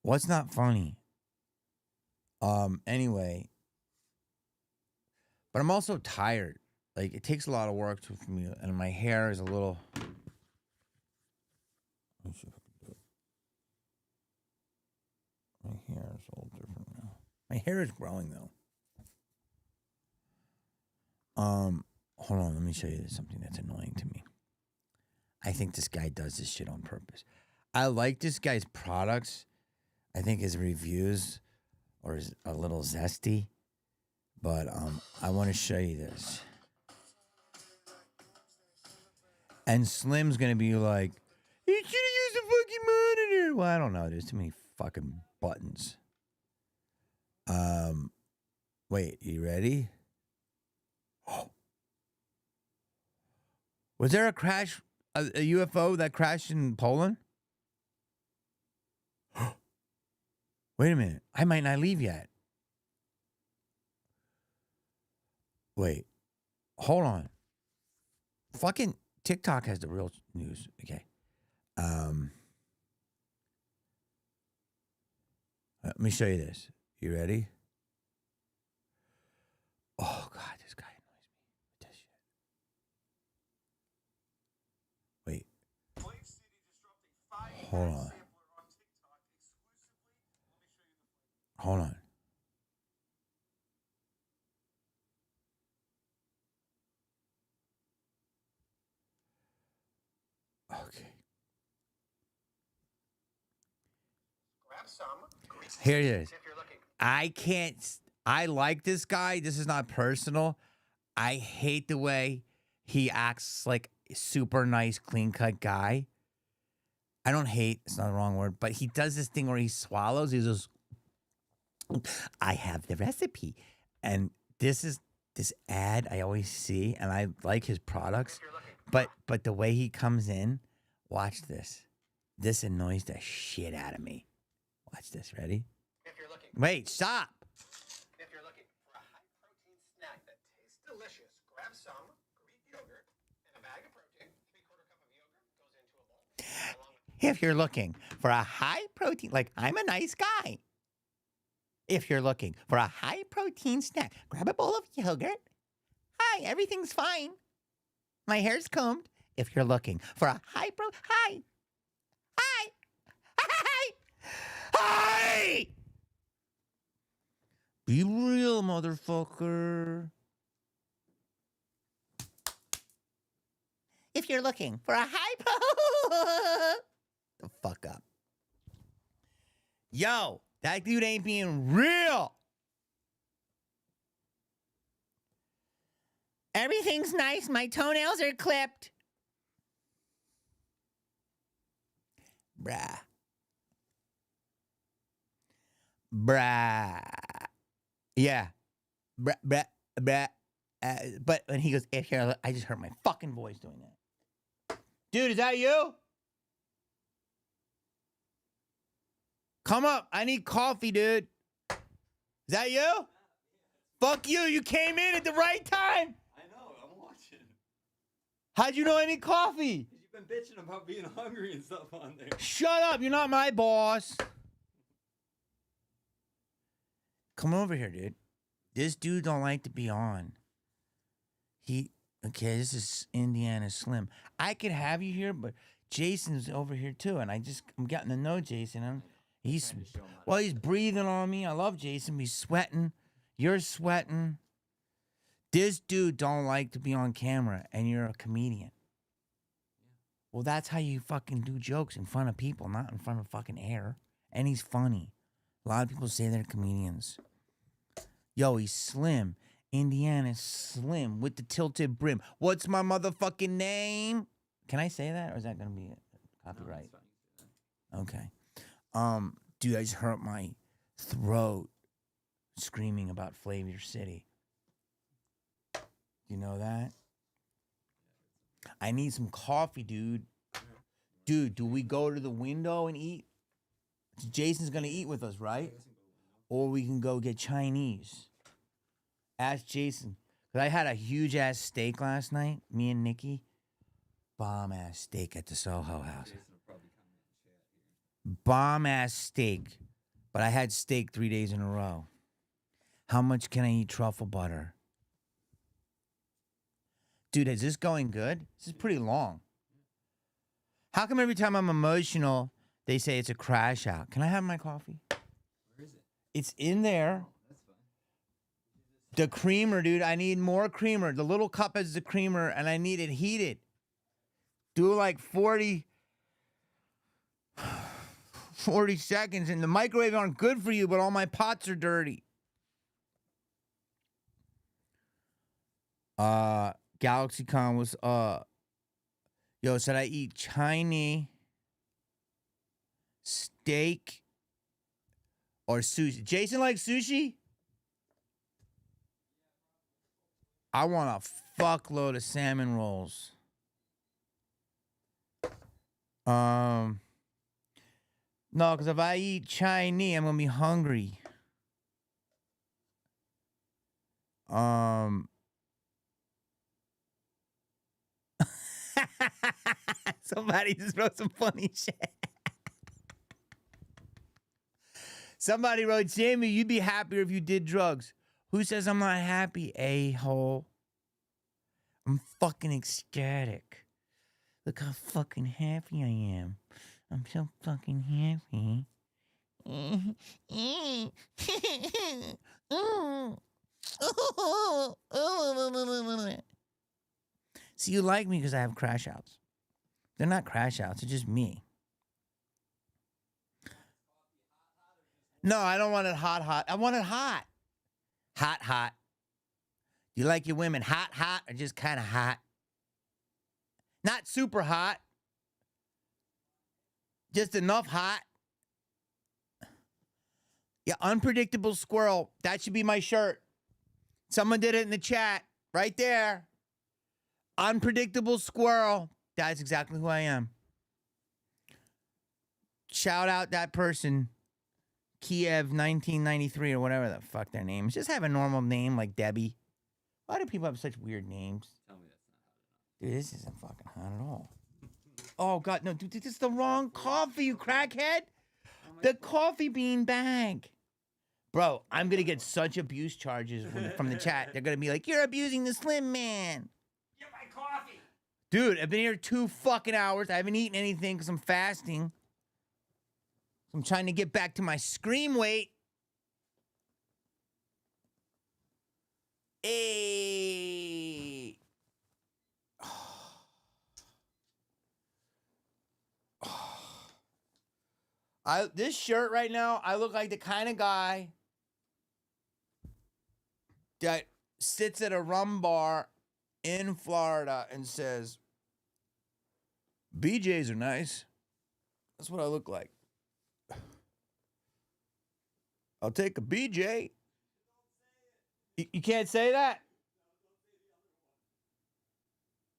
What's not funny? Anyway, but I'm also tired. Like, it takes a lot of work for me, and my hair is a little. Let me see if I can do it. My hair is a little different now. My hair is growing though. Hold on, let me show you something that's annoying to me. I think this guy does this shit on purpose. I like this guy's products. I think his reviews are a little zesty, but I want to show you this. And Slim's gonna be like, "You should have used a fucking monitor." Well, I don't know. There's too many fucking buttons. Wait, you ready? Was there a crash, a UFO that crashed in Poland? Wait a minute. I might not leave yet. Wait. Hold on. Fucking TikTok has the real news. Okay. Let me show you this. You ready? Oh, God, this guy annoys me with this shit. Wait. Hold on. Hold on. Okay.
Grab some.
Here it is. I like this guy. This is not personal. I hate the way he acts like a super nice, clean cut guy. I don't hate, it's not the wrong word, but he does this thing where he swallows. He goes, I have the recipe. And this ad I always see, and I like his products, but the way he comes in, watch this. This annoys the shit out of me. Watch this, ready? Wait, stop.
If you're looking for a high-protein snack that tastes delicious, grab some Greek yogurt and a bag of protein. 3/4 cup of yogurt goes into a bowl. Along with
If you're looking for a high protein, like, I'm a nice guy. If you're looking for a high-protein snack, grab a bowl of yogurt. Hi, everything's fine. My hair's combed. If you're looking for a hi. Hi! Be real, motherfucker. If you're looking for a the fuck up. Yo, that dude ain't being real. Everything's nice. My toenails are clipped. Bruh. Yeah. Bruh. But when he goes, if you're, I just heard my fucking voice doing that. Dude, is that you? Come up. I need coffee, dude. Is that you? Fuck you. You came in at the right time.
I know, I'm watching.
How'd you know I need coffee?
Because you've been bitching about being hungry and stuff on there.
Shut up. You're not my boss. Come over here, dude. This dude don't like to be on. Okay, this is Indiana Slim. I could have you here, but Jason's over here too, and I'm getting to know Jason. He's breathing on me. I love Jason. He's sweating. You're sweating. This dude don't like to be on camera, and you're a comedian. Well, that's how you fucking do jokes in front of people, not in front of fucking air. And he's funny. A lot of people say they're comedians. Yo, he's Slim. Indiana Slim with the tilted brim. What's my motherfucking name? Can I say that, or is that gonna be copyright? Okay. Dude, I just hurt my throat screaming about Flavor City. You know that? I need some coffee, dude. Dude, do we go to the window and eat? Jason's gonna eat with us, right? Or we can go get Chinese. Ask Jason. Because I had a huge ass steak last night, me and Nikki. Bomb ass steak at the Soho House. Bomb ass steak. But I had steak 3 days in a row. How much can I eat truffle butter? Dude, is this going good? This is pretty long. How come every time I'm emotional, they say it's a crash out? Can I have my coffee?
Where is it?
It's in there.
That's fine.
The creamer, dude. I need more creamer. The little cup has the creamer, and I need it heated. Do like 40 seconds. And the microwave aren't good for you, but all my pots are dirty. GalaxyCon was, yo, said I eat Chinese steak or sushi. Jason likes sushi? I want a fuckload of salmon rolls. No, because if I eat Chinese, I'm gonna be hungry. Somebody just wrote some funny shit. Somebody wrote, Jamie, you'd be happier if you did drugs. Who says I'm not happy, a-hole? I'm fucking ecstatic. Look how fucking happy I am. I'm so fucking happy. See, you like me because I have crash outs. They're not crash outs, it's just me. No, I don't want it hot. I want it hot. Hot. You like your women hot, or just kind of hot? Not super hot. Just enough hot. Yeah, unpredictable squirrel. That should be my shirt. Someone did it in the chat. Right there. Unpredictable squirrel. That's exactly who I am. Shout out that person. Kiev 1993 or whatever the fuck their name is. Just have a normal name like Debbie. Why do people have such weird names?
Tell me that's not hot enough.
Dude, this isn't fucking hot at all. Oh, God, no, dude, this is the wrong coffee, you crackhead. The coffee bean bag. Bro, I'm gonna get such abuse charges from the chat. They're gonna be like, "You're abusing the Slim Man."
Get my coffee.
Dude, I've been here 2 fucking hours. I haven't eaten anything because I'm fasting. I'm trying to get back to my scream weight. Hey. This shirt right now, I look like the kind of guy that sits at a rum bar in Florida and says, BJs are nice. That's what I look like. I'll take a BJ. You can't say that?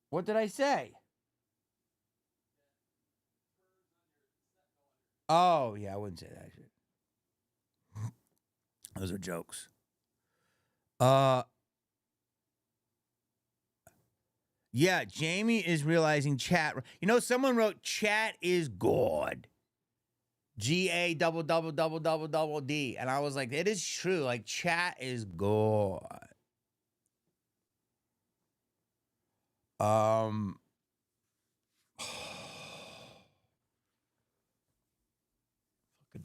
What did I say? Oh, yeah, I wouldn't say that shit. Those are jokes. Yeah, Jamie is realizing chat. You know, someone wrote chat is God. GA double D. And I was like, it is true. Like, chat is God. Fucking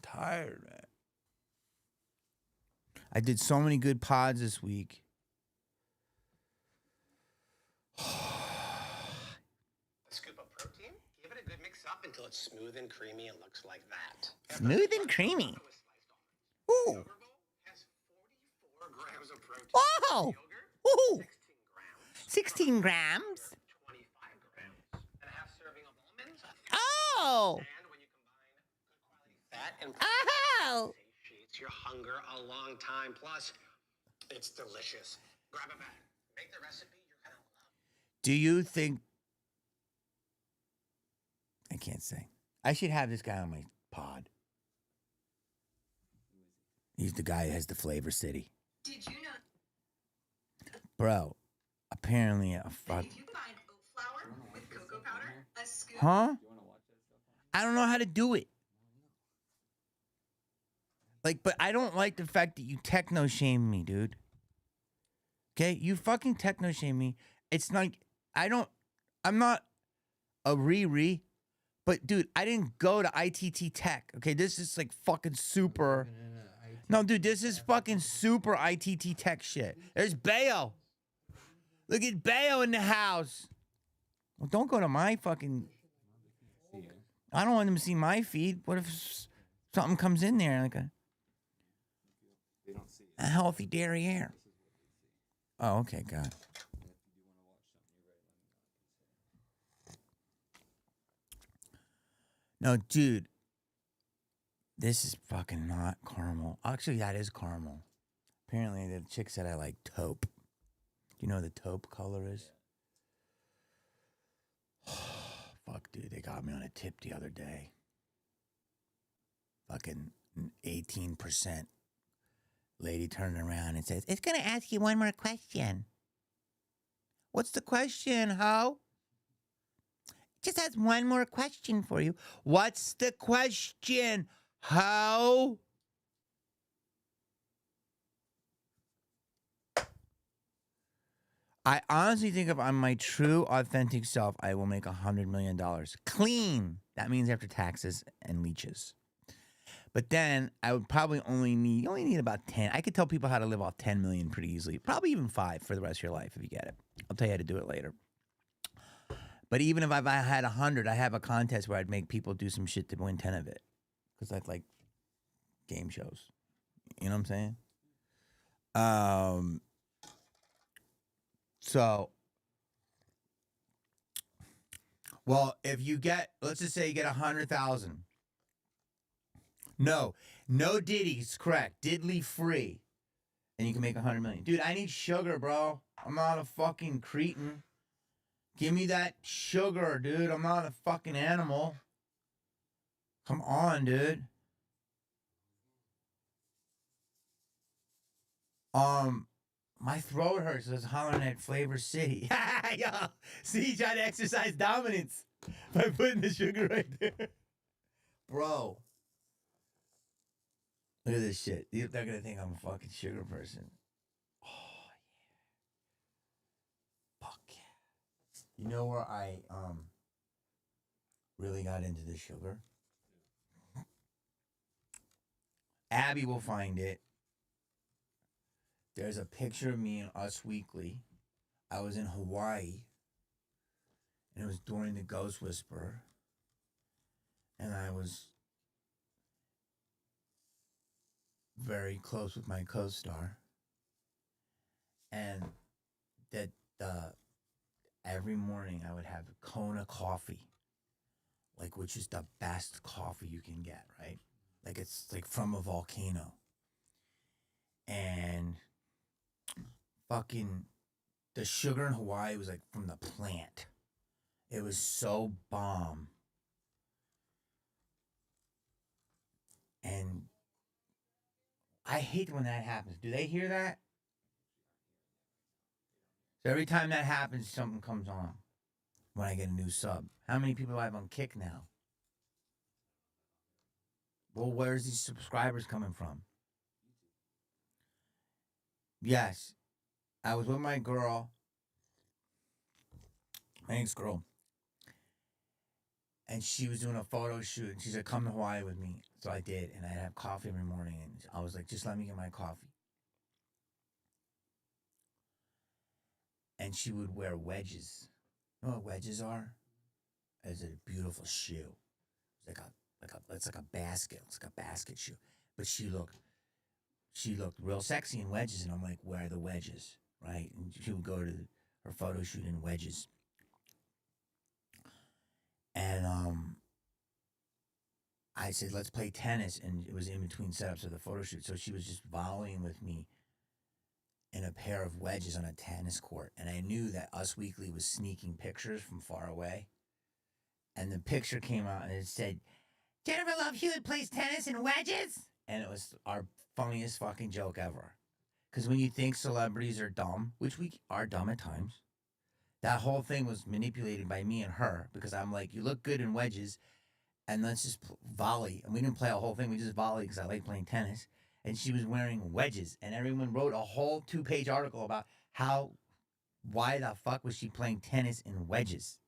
tired, man. I did so many good pods this week.
A scoop of protein. Give it a good mix up until it's smooth and creamy and looks like that.
Smooth and creamy. Ooh.
Yogurt bowl has 44 grams of protein.
Wow.
Yogurt,
Ooh.
16 grams.
16 grams.
25 grams. And a half serving of almonds.
Oh.
And when you combine good quality fat and
Oh.
satiates your hunger a long time. Plus, it's delicious. Grab a bag. Make the recipe you're gonna love.
Do you think... I can't say. I should have this guy on my pod. He's the guy that has the Flavor City.
Did you know
Bro, apparently a
that
fuck...
if you combine oat flour with cocoa powder, a scoop
Huh?
You want to watch that stuff on?
I don't know how to do it. Like, but I don't like the fact that you techno shame me, dude. Okay? You fucking techno shame me. It's like, I'm not a Riri, but dude, I didn't go to ITT Tech. Okay? This is like fucking super. No, dude, this is fucking super ITT Tech shit. There's Bayo. Look at Bayo in the house. Well, don't go to my fucking. I don't want them to see my feed. What if something comes in there like
They don't see it.
a healthy derriere? Oh, okay, God. No, dude. This is fucking not caramel. Actually, that is caramel. Apparently, the chick said I like taupe. Do you know what the taupe color is? Fuck, dude. They got me on a tip the other day. Fucking 18%. Lady turned around and says, "It's going to ask you one more question." What's the question, ho? Just has one more question for you. What's the question, ho? I honestly think if I'm my true, authentic self, I will make $100 million. Clean. That means after taxes and leeches. But then I would probably only need about 10. I could tell people how to live off 10 million pretty easily. Probably even 5 for the rest of your life if you get it. I'll tell you how to do it later. But even if I had 100, I have a contest where I'd make people do some shit to win 10 of it. Because I like game shows. You know what I'm saying? So, well, if you get, let's just say you get 100,000. No Diddy's correct. Diddly free. And you can make 100 million. Dude, I need sugar, bro. I'm not a fucking cretin. Give me that sugar, dude. I'm not a fucking animal. Come on, dude. My throat hurts. I was hollering at Flavor City. Yo, see, try to exercise dominance by putting the sugar right there. Bro. Look at this shit. They're gonna think I'm a fucking sugar person. Oh yeah. Fuck yeah. You know where I really got into the sugar? Abby will find it. There's a picture of me in Us Weekly. I was in Hawaii, and it was during the Ghost Whisperer, and I was very close with my co-star, and that every morning I would have a Kona coffee, like which is the best coffee you can get, right? Like it's like from a volcano, and fucking the sugar in Hawaii was like from the plant. It was so bomb. And I hate when that happens. Do they hear that? So every time that happens, something comes on when I get a new sub. How many people do I have on Kick now? Well, where's these subscribers coming from? Yes. I was with my girl, my ex-girl, and she was doing a photo shoot, and she said, come to Hawaii with me. So I did, and I'd have coffee every morning, and I was like, just let me get my coffee. And she would wear wedges. You know what wedges are? It's a beautiful shoe. It's like a basket. It's like a basket shoe. But she looked real sexy in wedges, and I'm like, where are the wedges? Right? And she would go to her photo shoot in wedges. And I said, let's play tennis, and it was in between setups of the photo shoot. So she was just volleying with me in a pair of wedges on a tennis court. And I knew that Us Weekly was sneaking pictures from far away. And the picture came out and it said, Jennifer Love Hewitt plays tennis in wedges. And it was our funniest fucking joke ever. Because when you think celebrities are dumb, which we are dumb at times, that whole thing was manipulated by me and her. Because I'm like, you look good in wedges, and let's just volley. And we didn't play a whole thing. We just volleyed because I like playing tennis. And she was wearing wedges. And everyone wrote a whole 2-page article about why the fuck was she playing tennis in wedges?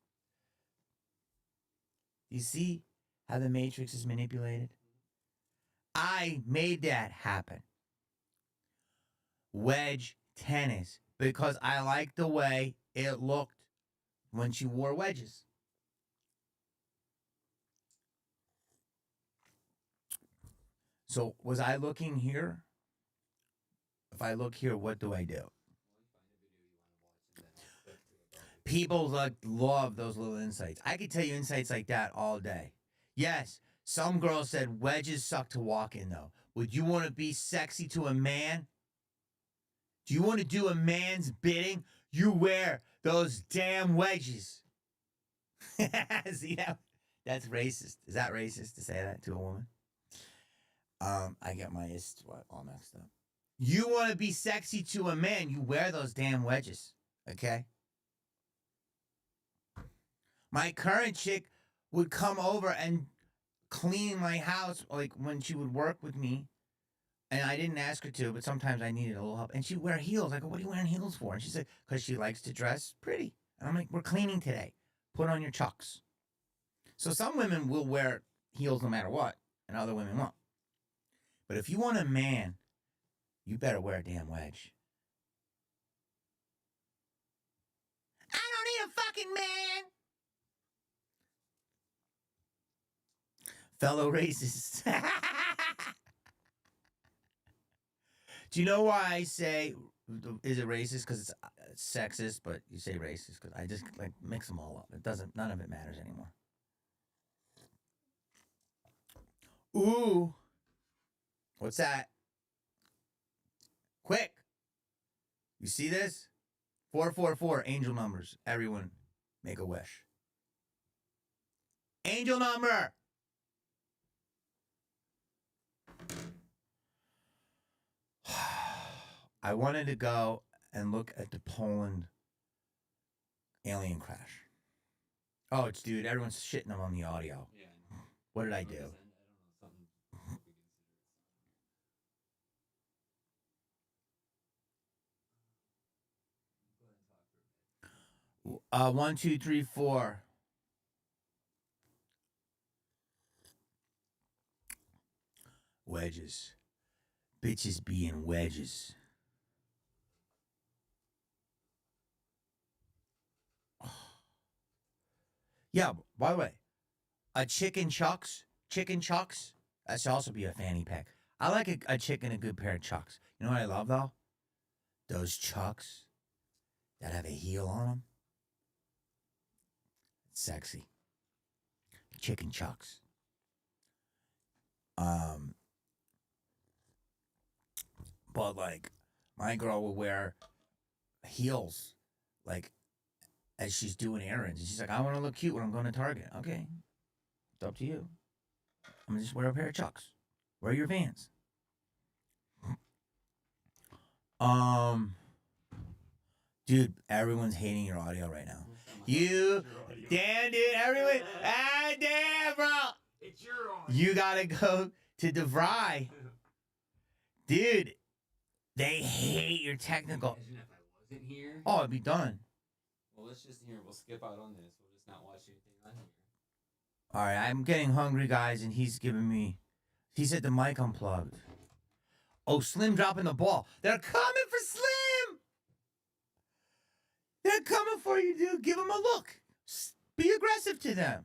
You see how the Matrix is manipulated? I made that happen. Wedge tennis. Because I liked the way it looked when she wore wedges. So was I looking here? If I look here, what do I do? People love those little insights. I could tell you insights like that all day. Yes, some girl said wedges suck to walk in, though. Would you want to be sexy to a man? Do you want to do a man's bidding? You wear those damn wedges. See that? That's racist. Is that racist to say that to a woman? I get my all mixed up. You want to be sexy to a man, you wear those damn wedges. Okay? My current chick would come over and clean my house, like when she would work with me. And I didn't ask her to, but sometimes I needed a little help. And she'd wear heels. I go, what are you wearing heels for? And she said, because she likes to dress pretty. And I'm like, we're cleaning today. Put on your chucks. So some women will wear heels no matter what, and other women won't. But if you want a man, you better wear a damn wedge. I don't need a fucking man. Fellow racists. Do you know why I say, is it racist? Because it's sexist, but you say racist because I just like mix them all up. None of it matters anymore. Ooh. What's that? Quick. You see this? 444, angel numbers. Everyone make a wish. Angel number. I wanted to go and look at the Poland alien crash. Oh, dude, everyone's shitting them on the audio.
Yeah.
What did I do?
I don't know, something.
1, 2, 3, 4. Wedges. Bitches being wedges. Yeah, by the way, a chicken chucks, that should also be a fanny pack. I like a chicken, a good pair of chucks. You know what I love though? Those chucks that have a heel on them. Sexy. Chicken chucks. But like, my girl will wear heels, like, as she's doing errands. And she's like, I want to look cute when I'm going to Target. Okay. It's up to you. I'm going to just wear a pair of chucks. Wear your Vans. Dude, everyone's hating your audio right now. You, damn, dude, everyone, damn, bro.
It's your audio.
You gotta go to DeVry. Dude, they hate your technical.
Imagine if I wasn't here.
Oh, it'd be done.
Well, let's just hear. We'll skip out on this. We'll just not watch anything on here.
All right, I'm getting hungry, guys, and he said the mic unplugged. Oh, Slim dropping the ball. They're coming for Slim. They're coming for you, dude. Give them a look. Be aggressive to them.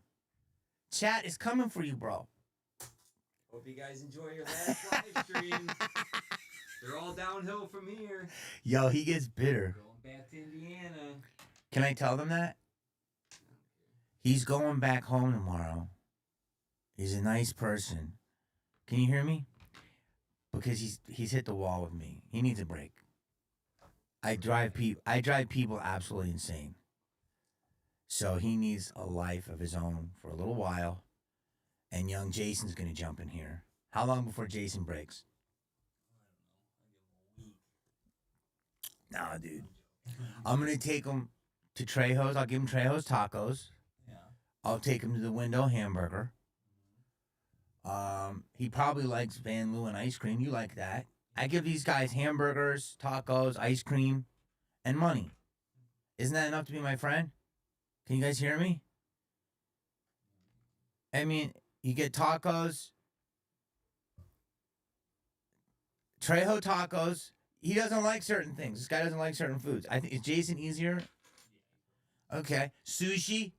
Chat is coming for you, bro.
Hope you guys enjoy your last live stream. They're all downhill from here.
Yo, he gets bitter.
Going back to Indiana.
Can I tell them that? He's going back home tomorrow. He's a nice person. Can you hear me? Because he's hit the wall with me. He needs a break. I drive people absolutely insane. So he needs a life of his own for a little while. And young Jason's going to jump in here. How long before Jason breaks? Nah, dude. I'm going to take him to Trejo's. I'll give him Trejo's tacos.
Yeah.
I'll take him to the Window Hamburger. He probably likes Van Leeuwen ice cream. You like that. I give these guys hamburgers, tacos, ice cream, and money. Isn't that enough to be my friend? Can you guys hear me? I mean, you get tacos, Trejo tacos. He doesn't like certain things. This guy doesn't like certain foods. I think, is Jason easier? Okay. Sushi.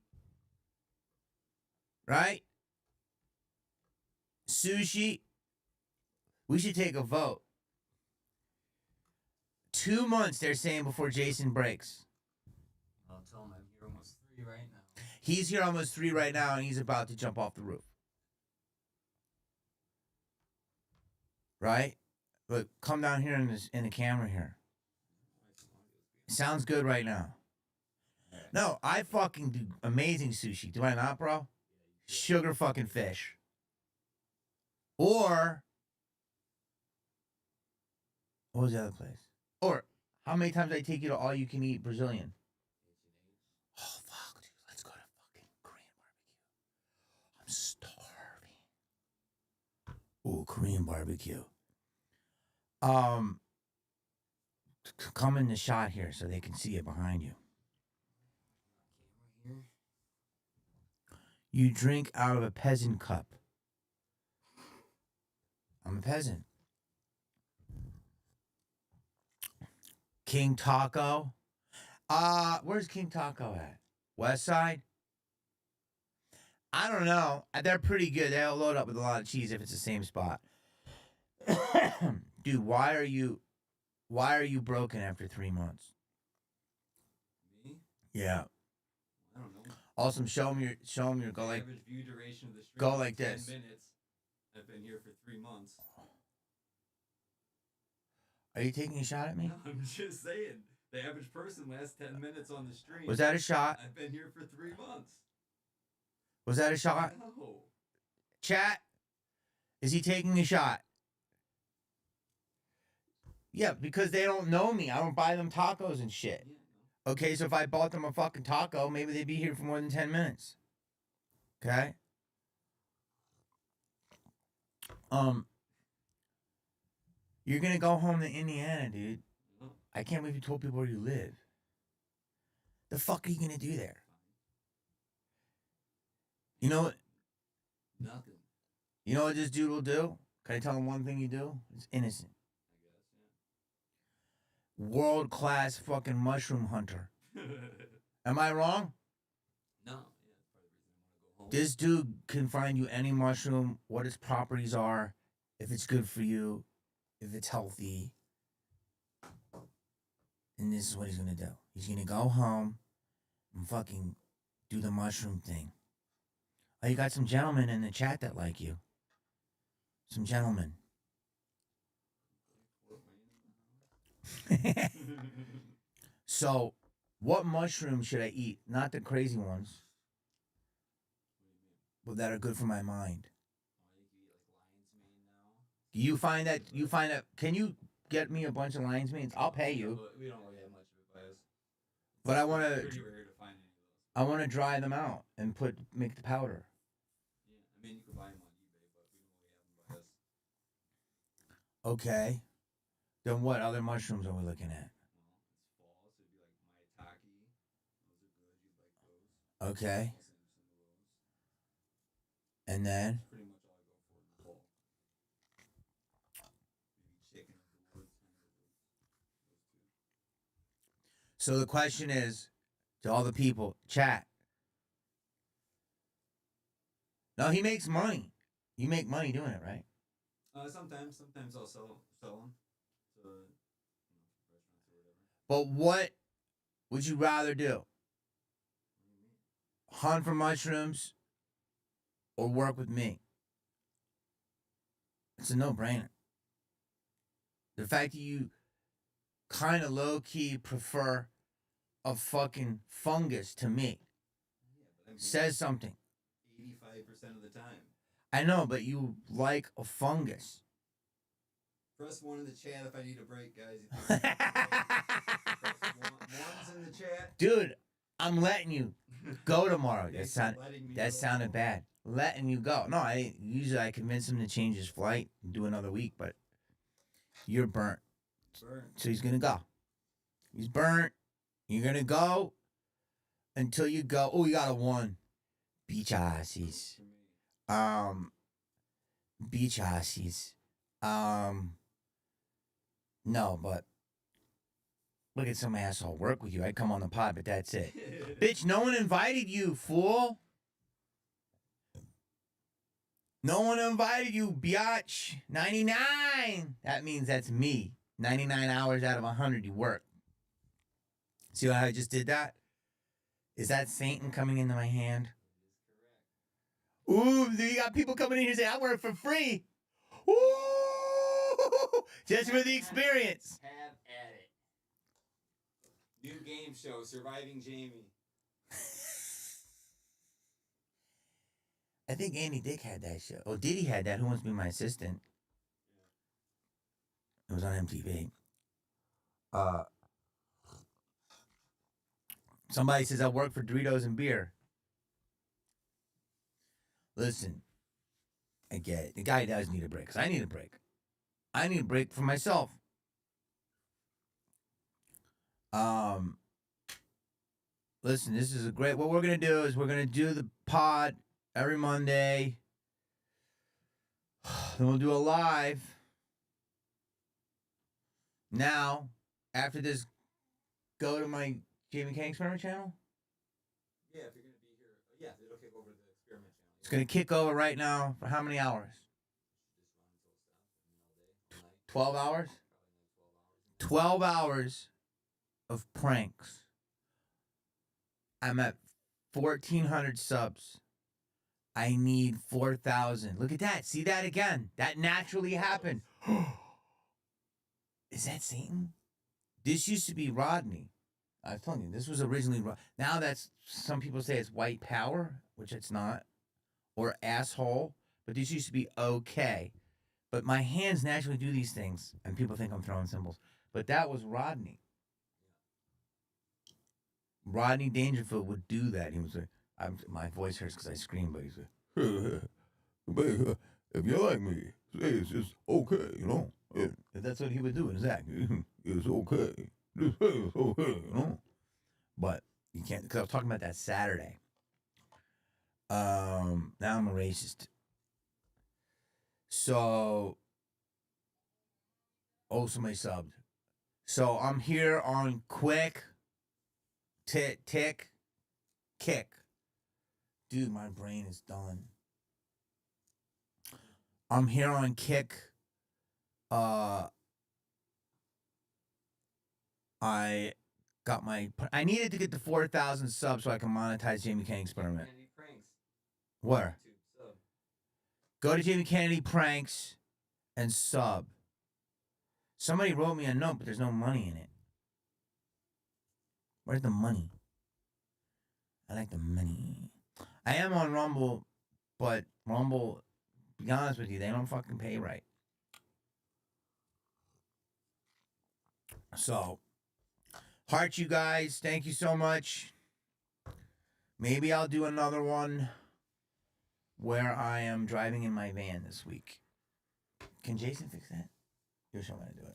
Right? Sushi. We should take a vote. 2 months, they're saying, before Jason breaks.
I'll tell him I'm here almost 3 right now.
He's here almost 3 right now, and he's about to jump off the roof. Right? Look, come down here in the camera here. Sounds good right now. No, I fucking do amazing sushi. Do I not, bro? Sugar fucking fish. Or, what was the other place? Or, how many times did I take you to all you can eat Brazilian? Oh, fuck, dude. Let's go to fucking Korean barbecue. I'm starving. Ooh, Korean barbecue. Come in the shot here so they can see it behind you. You drink out of a peasant cup. I'm a peasant. King Taco. Where's King Taco at? West Side? I don't know. They're pretty good. They'll load up with a lot of cheese if it's the same spot. Dude, why are you broken after 3 months?
Me?
Yeah.
I don't know.
Awesome. Show them your go like
average view duration of the stream
go
is
like
10
this.
minutes. I've been here for 3 months.
Are you taking a shot at me?
No, I'm just saying. The average person lasts 10 minutes on the stream.
Was that a shot?
I've been here for 3 months.
Was that a shot?
No.
Chat? Is he taking a shot? Yeah, because they don't know me. I don't buy them tacos and shit.
Yeah, no.
Okay, so if I bought them a fucking taco, maybe they'd be here for more than 10 minutes. Okay? You're gonna go home to Indiana, dude.
No.
I can't believe you told people where you live. The fuck are you gonna do there? You know what?
Nothing.
You know what this dude will do? Can I tell him one thing you do? It's innocent. World class fucking mushroom hunter. Am I wrong?
No. Yeah, that's part of the reason I want to go home.
This dude can find you any mushroom, what its properties are, if it's good for you, if it's healthy. And this is what he's gonna do. He's gonna go home and fucking do the mushroom thing. Oh, you got some gentlemen in the chat that like you. Some gentlemen. So, what mushrooms should I eat? Not the crazy ones, but that are good for my mind. Do you find that? Can you get me a bunch of lion's manes? I'll pay you.
We don't really have much of it by us.
But I
It's
want
pretty
to.
rare to find any of those.
I want to dry them out and make the powder.
Yeah, I mean you can buy them on eBay, but we don't really have them by us.
Okay. Then what other mushrooms are we looking at?
Well, it's fall, so it'd be like maitake. Those are good. You'd like those.
Okay.
I'll send you some of those.
And then
That's pretty much all I go for in the fall. Maybe chicken of the woods, hen of the woods. Those two.
so the question is to all the people, chat. No, he makes money. You make money doing it, right?
Sometimes I'll sell them to restaurants or whatever.
But what would you rather do?
What do you mean?
Hunt for mushrooms or work with me? It's a no-brainer. The fact that you kind of low-key prefer a fucking fungus to me
Yeah, but I'm
says something.
85% of the time.
I know, but you like a fungus.
Press 1 in the chat if I need a break, guys. You think Press one's in the chat.
Dude, I'm letting you go tomorrow.
Thanks for letting me
That
go.
sounded bad. Letting you go. No, I convince him to change his flight and do another week, but you're burnt.
Burn.
So he's gonna go. He's burnt. You're gonna go until you go. Oh, you got a 1. Beach Aussies.
For me.
Beach Aussies. No, but look at some asshole work with you. I'd come on the pod, but that's it. Bitch, no one invited you, fool. No one invited you, biatch. 99. That means that's me. 99 hours out of 100 you work. See how I just did that? Is that Satan coming into my hand? Ooh, you got people coming in here saying, I work for free. Ooh, just for the experience.
Have at it. New game show, Surviving Jamie.
I think Andy Dick had that show. Oh, Diddy had that. Who Wants to Be My Assistant? It was on MTV. Somebody says I work for Doritos and beer. Listen, I get it. The guy does need a break, because I need a break. I need a break for myself. Listen, this is a great. What we're gonna do is we're gonna do the pod every Monday. Then we'll do a live. Now, after this, go to my Jamie Kang Experiment channel.
Yeah, if you're going to be here. Yeah, it'll kick over to the Experiment channel.
It's gonna kick over right now for how many hours?
Just run until it's done. All day.
12 hours?
Probably like 12 hours.
12 hours of pranks. I'm at 1,400 subs. I need 4,000. Look at that. See that again? That naturally happened. Is that Satan? This used to be Rodney. I was telling you, this was originally. Now that's, some people say it's white power, which it's not, or asshole, but this used to be okay. But my hands naturally do these things, and people think I'm throwing symbols. But that was Rodney. Rodney Dangerfield would do that. He was like, my voice hurts because I scream, but he's like, if you like me, say it's just okay, you know. Yeah, that's what he would do, exactly. It's okay. Just say it's okay, you know. But You can't, because I was talking about that Saturday. Now I'm a racist. So, somebody subbed. So I'm here on Quick, Tick, Kick. Dude, my brain is done. I'm here on Kick. I needed to get to 4,000 subs so I can monetize Jamie Kennedy Experiment.
Kennedy Pranks.
Where?
YouTube sub.
Go to Jamie Kennedy Pranks and sub. Somebody wrote me a note, but there's no money in it. Where's the money? I like the money. I am on Rumble, but Rumble, to be honest with you, they don't fucking pay right. So, heart you guys. Thank you so much. Maybe I'll do another one where I am driving in my van this week. Can Jason fix that? You'll show me how to do it.